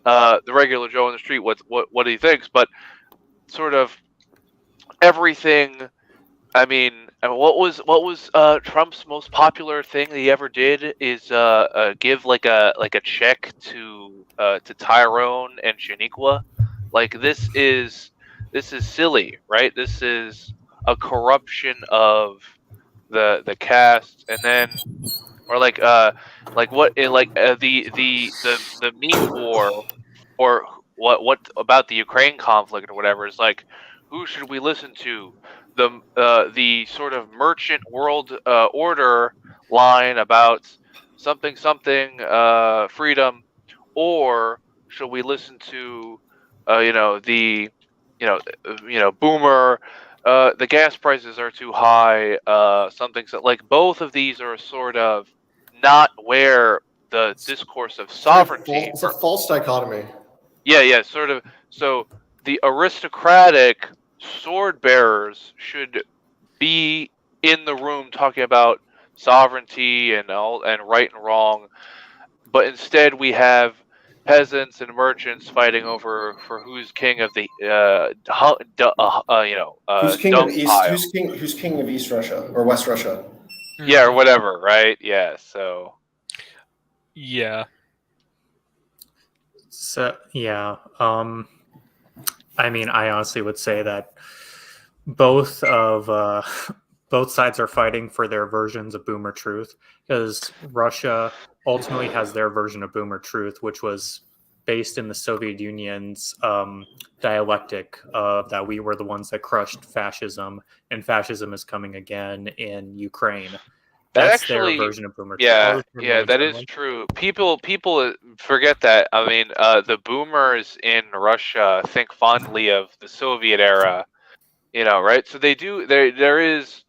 the regular Joe on the street what he thinks, but sort of everything. I mean, what was Trump's most popular thing that he ever did is give like a check to Tyrone and Shaniqua. Like this is silly, right? This is a corruption of the cast, and then or like what like the meme war, or what about the Ukraine conflict or whatever is like, who should we listen to? The sort of merchant world order line about something freedom, or should we listen to the boomer, the gas prices are too high, something so, like both of these are sort of not where the discourse of sovereignty. It's a false dichotomy. Yeah, sort of. So the aristocratic sword bearers should be in the room talking about sovereignty and right and wrong, but instead we have peasants and merchants fighting over for who's king of the Who's king dung of East? pile. Who's king of East Russia or West Russia? Yeah, or whatever, right? Yeah. So. Yeah. So yeah, I mean, I honestly would say that both sides are fighting for their versions of Boomer Truth, because Russia ultimately has their version of Boomer Truth, which was based in the Soviet Union's dialectic that we were the ones that crushed fascism, and fascism is coming again in Ukraine. That's actually their version of Boomer Truth. Yeah, that is true. People forget that. I mean, the boomers in Russia think fondly of the Soviet era, right? So they do. There is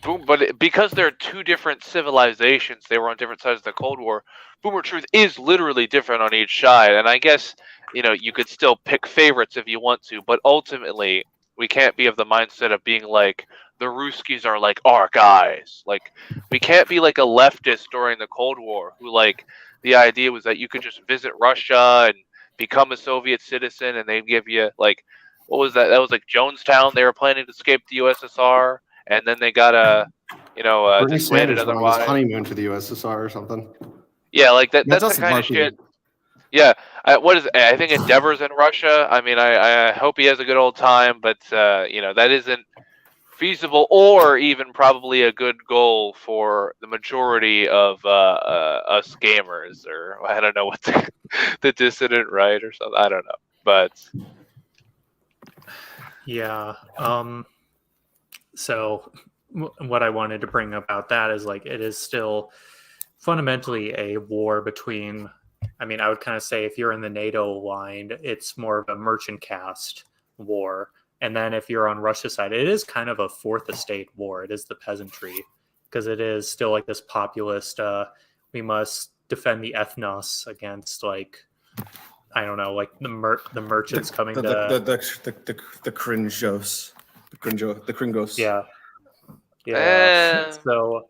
boom, but because they're two different civilizations, they were on different sides of the Cold War. Boomer Truth is literally different on each side, and I guess you could still pick favorites if you want to, but ultimately we can't be of the mindset of being like, the Ruskies are like our guys. Like, we can't be like a leftist during the Cold War who, like, the idea was that you could just visit Russia and become a Soviet citizen and they'd give you, like, what was that? That was like Jonestown. They were planning to escape the USSR, and then they got disbanded otherwise. Honeymoon to the USSR or something. Yeah, like that's the kind of shit. Yeah, what is it? I think Endeavor's in Russia. I mean, I hope he has a good old time, but that isn't feasible or even probably a good goal for the majority of us gamers, or I don't know what the dissident right or something. I don't know, but yeah. So what I wanted to bring about that is, like, it is still fundamentally a war between, I mean, I would kind of say if you're in the NATO line, it's more of a merchant caste war. And then if you're on Russia's side, it is kind of a fourth estate war. It is the peasantry, because it is still like this populist, we must defend the ethnos against, like, I don't know, like the merchants coming to the cringos. The cringos. Yeah. So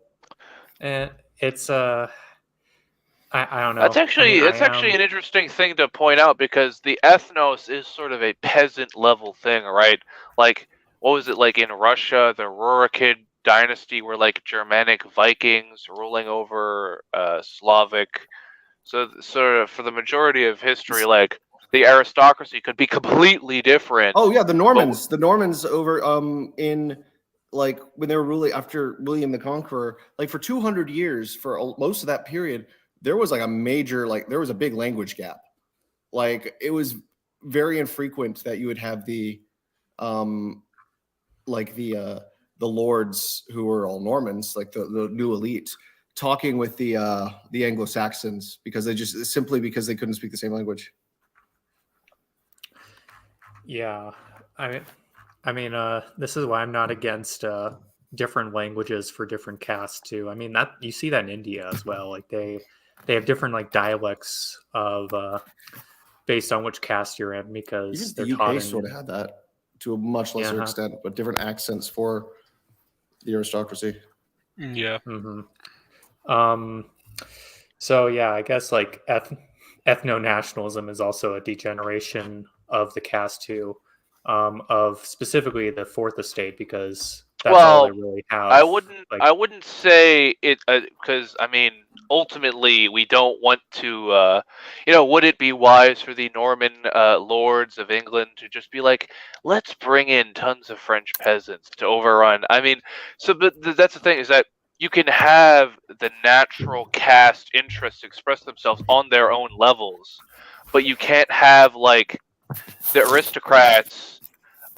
it's I don't know. That's actually an interesting thing to point out, because the ethnos is sort of a peasant level thing, right? Like, what was it like in Russia? The Rurikid dynasty were like Germanic Vikings ruling over Slavic. So sort of for the majority of history, like, the aristocracy could be completely different. Oh yeah, the Normans. The Normans over in, like, when they were ruling after William the Conqueror, like for 200 years, for most of that period, there was like a major, like, there was a big language gap. Like, it was very infrequent that you would have the lords who were all Normans, like the new elite, talking with the Anglo-Saxons, because because they couldn't speak the same language. Yeah, I mean, this is why I'm not against different languages for different castes too. I mean, that you see that in India as well. Like they have different, like, dialects of based on which caste you're in, Even because the they're taught UK in. sort of had that to a much lesser extent, but different accents for the aristocracy. Yeah. So yeah, I guess like ethno-nationalism is also a degeneration of the caste too, of specifically the fourth estate, because that's all they really have. I wouldn't say it, because I mean, ultimately we don't want to. Would it be wise for the Norman lords of England to just be like, let's bring in tons of French peasants to overrun? I mean, but that's the thing, is that you can have the natural caste interests express themselves on their own levels, but you can't have like the aristocrats,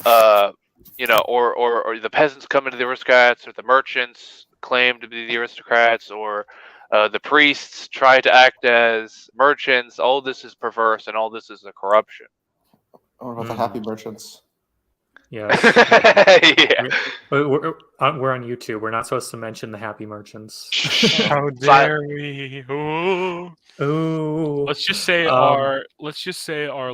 or the peasants come into the aristocrats, or the merchants claim to be the aristocrats, or the priests try to act as merchants. All this is perverse, and all this is a corruption. What about the happy merchants? Yeah. Yeah. We're on YouTube. We're not supposed to mention the happy merchants. How dare we? Ooh. Let's just say our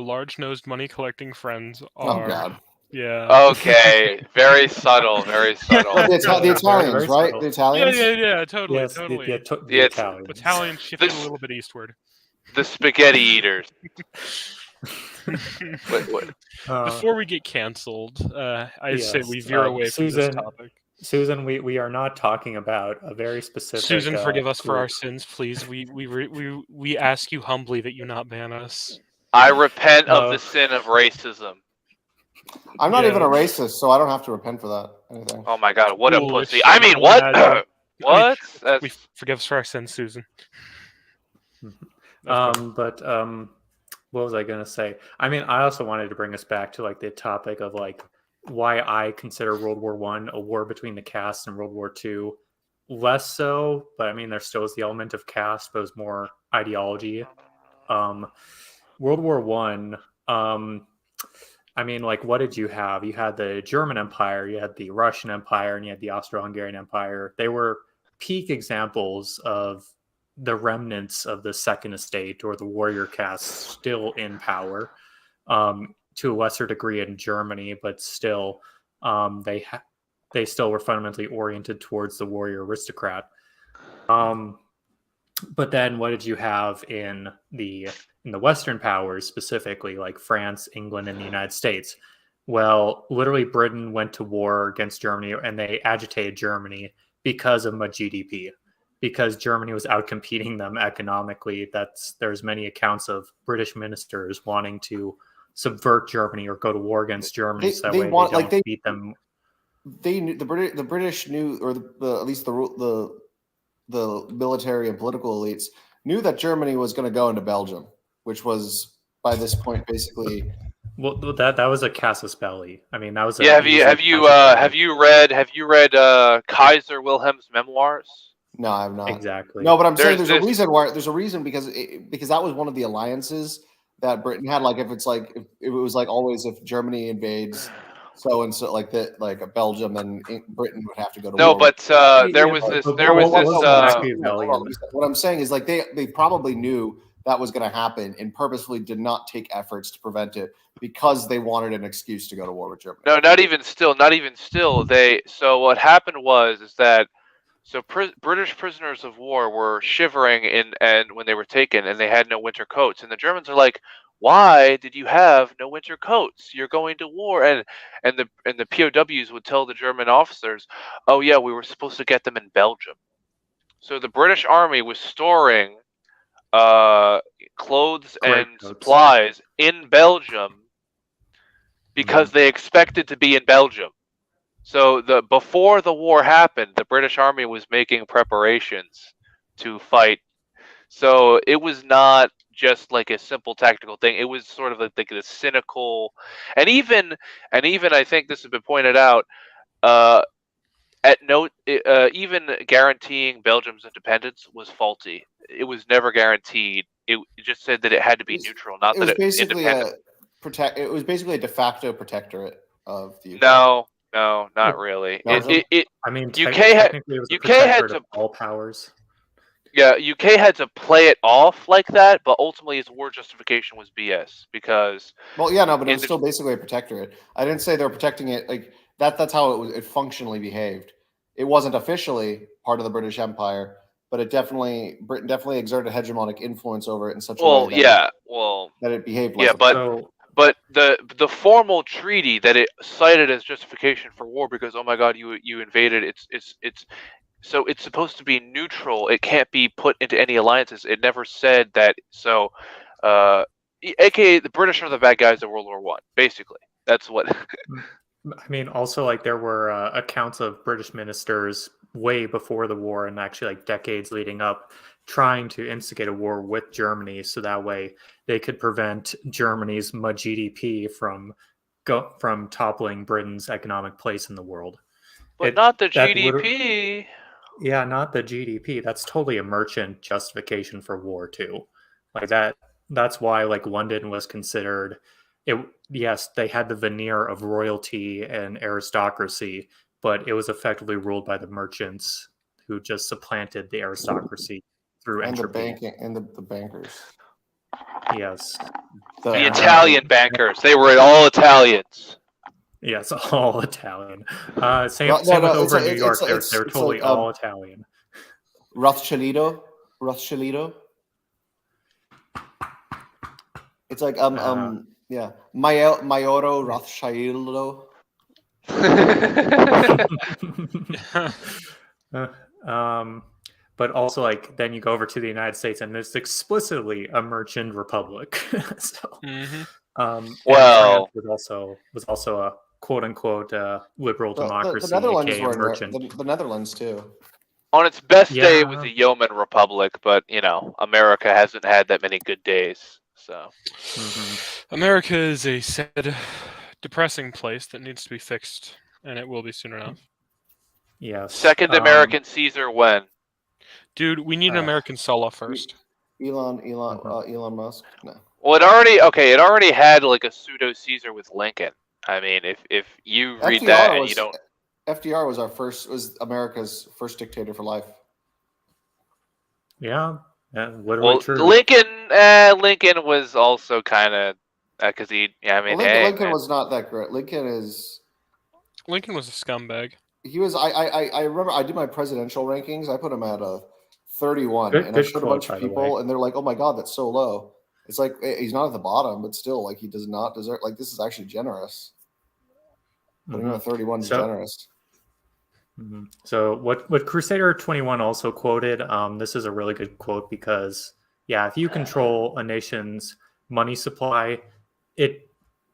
large-nosed money-collecting friends are. Oh God. Yeah. Okay. Very subtle. Very subtle. Well, the Italians, Very right? subtle. The Italians. Yeah. Totally. Yes, totally. the Italians. Italians shifted a little bit eastward. The spaghetti eaters. What? Before we get canceled, I say we veer away from this topic. Susan, we are not talking about a very specific. Susan, forgive us for our sins, please. We ask you humbly that you not ban us. I repent of the sin of racism. I'm not even a racist, so I don't have to repent for that. Anything. Oh my God, what a pussy! I mean, what? What? We forgive us for our sins, Susan. What was I gonna say? I mean, I also wanted to bring us back to like the topic of like why I consider World War I a war between the castes, and World War II less so. But I mean, there still is the element of caste, but it was more ideology. World War I. I mean, like, what did you have? You had the German Empire, you had the Russian Empire, and you had the Austro-Hungarian Empire. They were peak examples of the remnants of the Second Estate, or the warrior caste, still in power, to a lesser degree in Germany, but still, they still were fundamentally oriented towards the warrior aristocrat. But then, what did you have in the Western powers, specifically like France, England, and the United States? Well, literally, Britain went to war against Germany, and they agitated Germany because of GDP. Because Germany was outcompeting them economically. There's many accounts of British ministers wanting to subvert Germany or go to war against Germany, so that way they don't beat them. They knew the British knew, or at least the military and political elites knew that Germany was going to go into Belgium, which was by this point basically. Well, that was a casus belli. I mean, that was. Have you read Kaiser Wilhelm's memoirs? No, I have not. Exactly. No, but I'm saying there's a reason why. There's a reason because that was one of the alliances that Britain had. Like if it was like always if Germany invades so and so like that, like a Belgium, and Britain would have to go to war. No, but there was this. What I'm saying is like they probably knew that was going to happen and purposefully did not take efforts to prevent it because they wanted an excuse to go to war with Germany. No, not even still. So what happened is that. So British prisoners of war were shivering and when they were taken, and they had no winter coats. And the Germans are like, "Why did you have no winter coats? You're going to war." And the POWs would tell the German officers, "Oh yeah, we were supposed to get them in Belgium." So the British Army was storing clothes and supplies in Belgium because they expected to be in Belgium. So before the war happened, the British Army was making preparations to fight. So it was not just like a simple tactical thing. It was sort of like the cynical, and even I think this has been pointed out. Even guaranteeing Belgium's independence was faulty. It was never guaranteed. It just said that it had to be neutral, not that it was independent. It was basically a de facto protectorate of the UK. No, not really. I mean, UK had to all powers. UK had to play it off like that, but ultimately its war justification was BS because. Well, yeah, no, but it was still basically a protectorate. I didn't say they were protecting it like that. That's how it functionally behaved. It wasn't officially part of the British Empire, but Britain definitely exerted hegemonic influence over it in such a way that it behaved like but the formal treaty that it cited as justification for war because, oh my God, you invaded, it's so it's supposed to be neutral. It can't be put into any alliances. It never said that. So, aka the British are the bad guys of World War One. Basically, that's what. I mean, also like there were accounts of British ministers way before the war and actually like decades leading up, trying to instigate a war with Germany, so that way they could prevent Germany's GDP from toppling Britain's economic place in the world. But not the GDP. Yeah, not the GDP. That's totally a merchant justification for war too. Like that. That's why like London was considered. Yes, they had the veneer of royalty and aristocracy, but it was effectively ruled by the merchants who just supplanted the aristocracy through entropy. And the bankers. Yes. The Italian bankers. They were all Italians. Yes, all Italian. Same with over in New York. They're totally like, all Italian. Rothschildo. It's like yeah, Maioro Rothschildo. But also like then you go over to the United States and it's explicitly a merchant republic. So, well, was also a quote unquote liberal democracy. The Netherlands were merchant. The Netherlands too. On its best day, it was a yeoman republic, but America hasn't had that many good days. So, America is a sad, depressing place that needs to be fixed, and it will be soon enough. Yes. Second American Caesar when? Dude, we need an American Sulla first. Elon Musk. No. Well, it already had like a pseudo Caesar with Lincoln. I mean, if you read that and you don't. FDR was America's first dictator for life. Yeah. Literally true. Lincoln was also kind of because Lincoln was not that great. Lincoln was a scumbag. He was. I remember I did my presidential rankings. I put him at a 31, and I showed a bunch of people, and they're like, "Oh my God, that's so low." It's like he's not at the bottom, but still, like he does not deserve. Like this is actually generous. Putting him at 31 is generous. So what Crusader 21 also quoted, this is a really good quote because if you control a nation's money supply, it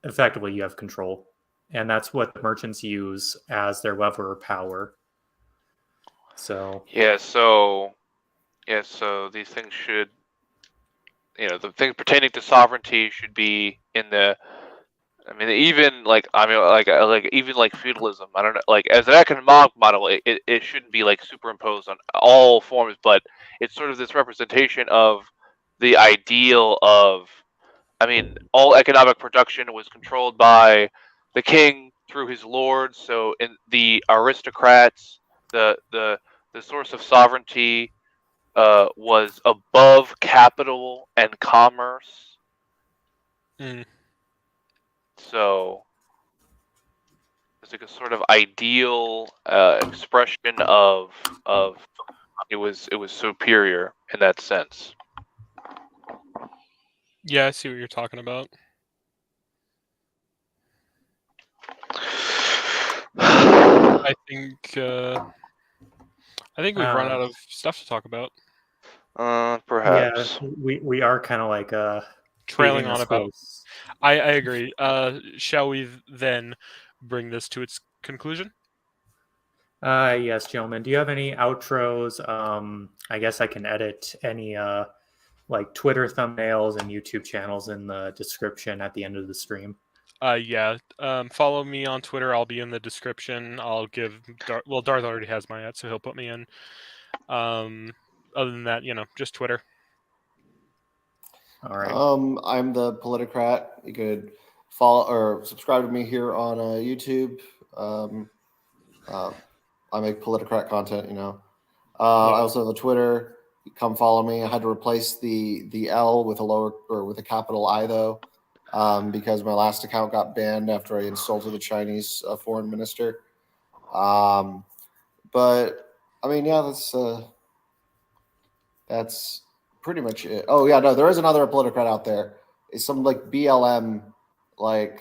effectively you have control, and that's what the merchants use as their lever of power. So these things should, the things pertaining to sovereignty should be in the. I mean, even even feudalism. I don't know. Like as an economic model, it shouldn't be like superimposed on all forms, but it's sort of this representation of the ideal of. I mean, all economic production was controlled by the king through his lords. So, in the aristocrats, the source of sovereignty was above capital and commerce. So it's like a sort of ideal expression of it was superior in that sense. Yeah, I see what you're talking about. I think we've run out of stuff to talk about. Perhaps. Yeah, we are kind of like trailing on about. I agree. Shall we then bring this to its conclusion? Yes, gentlemen. Do you have any outros? I guess I can edit any like Twitter thumbnails and YouTube channels in the description at the end of the stream. Follow me on Twitter. I'll be in the description. I'll give Darth already has my ad, so he'll put me in. Other than that, just Twitter. All right. I'm the Politicrat. You could follow or subscribe to me here on YouTube. I make Politicrat content. I also have a Twitter. come follow me. I had to replace the L with a capital I though, because my last account got banned after I insulted a Chinese foreign minister. But I mean, yeah, that's pretty much it. Oh yeah, no, there is another Politicrat out there. It's some like BLM like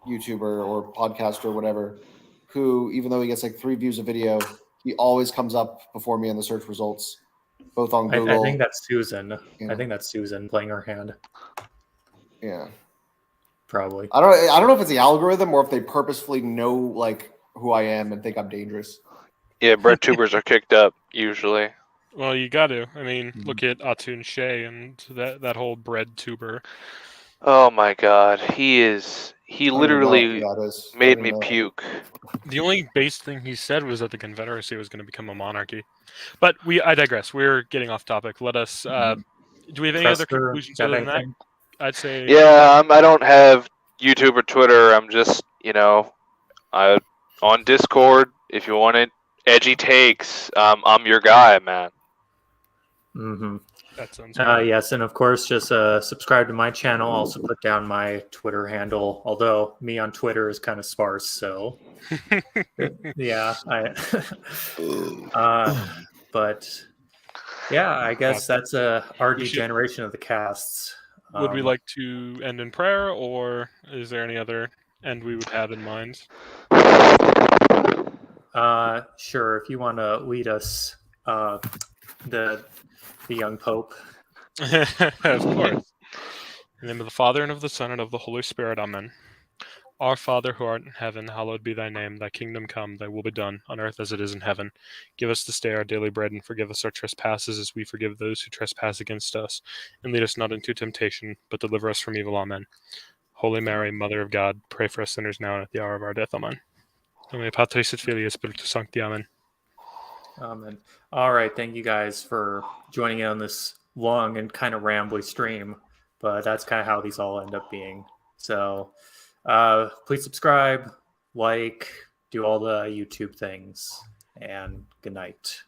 YouTuber or podcaster or whatever, who even though he gets like 3 views a video, he always comes up before me in the search results, both on Google. I think that's Susan. I think that's Susan playing her hand. Yeah, probably. I don't know if it's the algorithm or if they purposefully know like who I am and think I'm dangerous. Yeah, bread tubers are kicked up usually. Well, you got to. I mean, look at Atun Shea and that whole bread tuber. Oh my God, he literally made me puke. The only base thing he said was that the Confederacy was going to become a monarchy. But I digress. We're getting off topic. Let us. Do we have any other conclusions other than that? I'd say. Yeah, I don't have YouTube or Twitter. I'm just, on Discord. If you wanted edgy takes, I'm your guy, man. Mm-hmm. That sounds yes, and of course, just subscribe to my channel. I'll also put down my Twitter handle, although me on Twitter is kind of sparse. So, yeah, but yeah, I guess that's our degeneration of the casts. Would we like to end in prayer, or is there any other end we would have in mind? Sure. If you want to lead us, the young Pope. Of course. In the name of the Father, and of the Son, and of the Holy Spirit. Amen. Our Father, who art in heaven, hallowed be thy name. Thy kingdom come, thy will be done, on earth as it is in heaven. Give us this day our daily bread, and forgive us our trespasses as we forgive those who trespass against us. And lead us not into temptation, but deliver us from evil. Amen. Holy Mary, Mother of God, pray for us sinners now and at the hour of our death. Amen. Domine Patris et Filii et Spiritus Sancti. Amen. Amen. All right. Thank you guys for joining in on this long and kind of rambly stream, but that's kind of how these all end up being. So please subscribe, like, do all the YouTube things, and good night.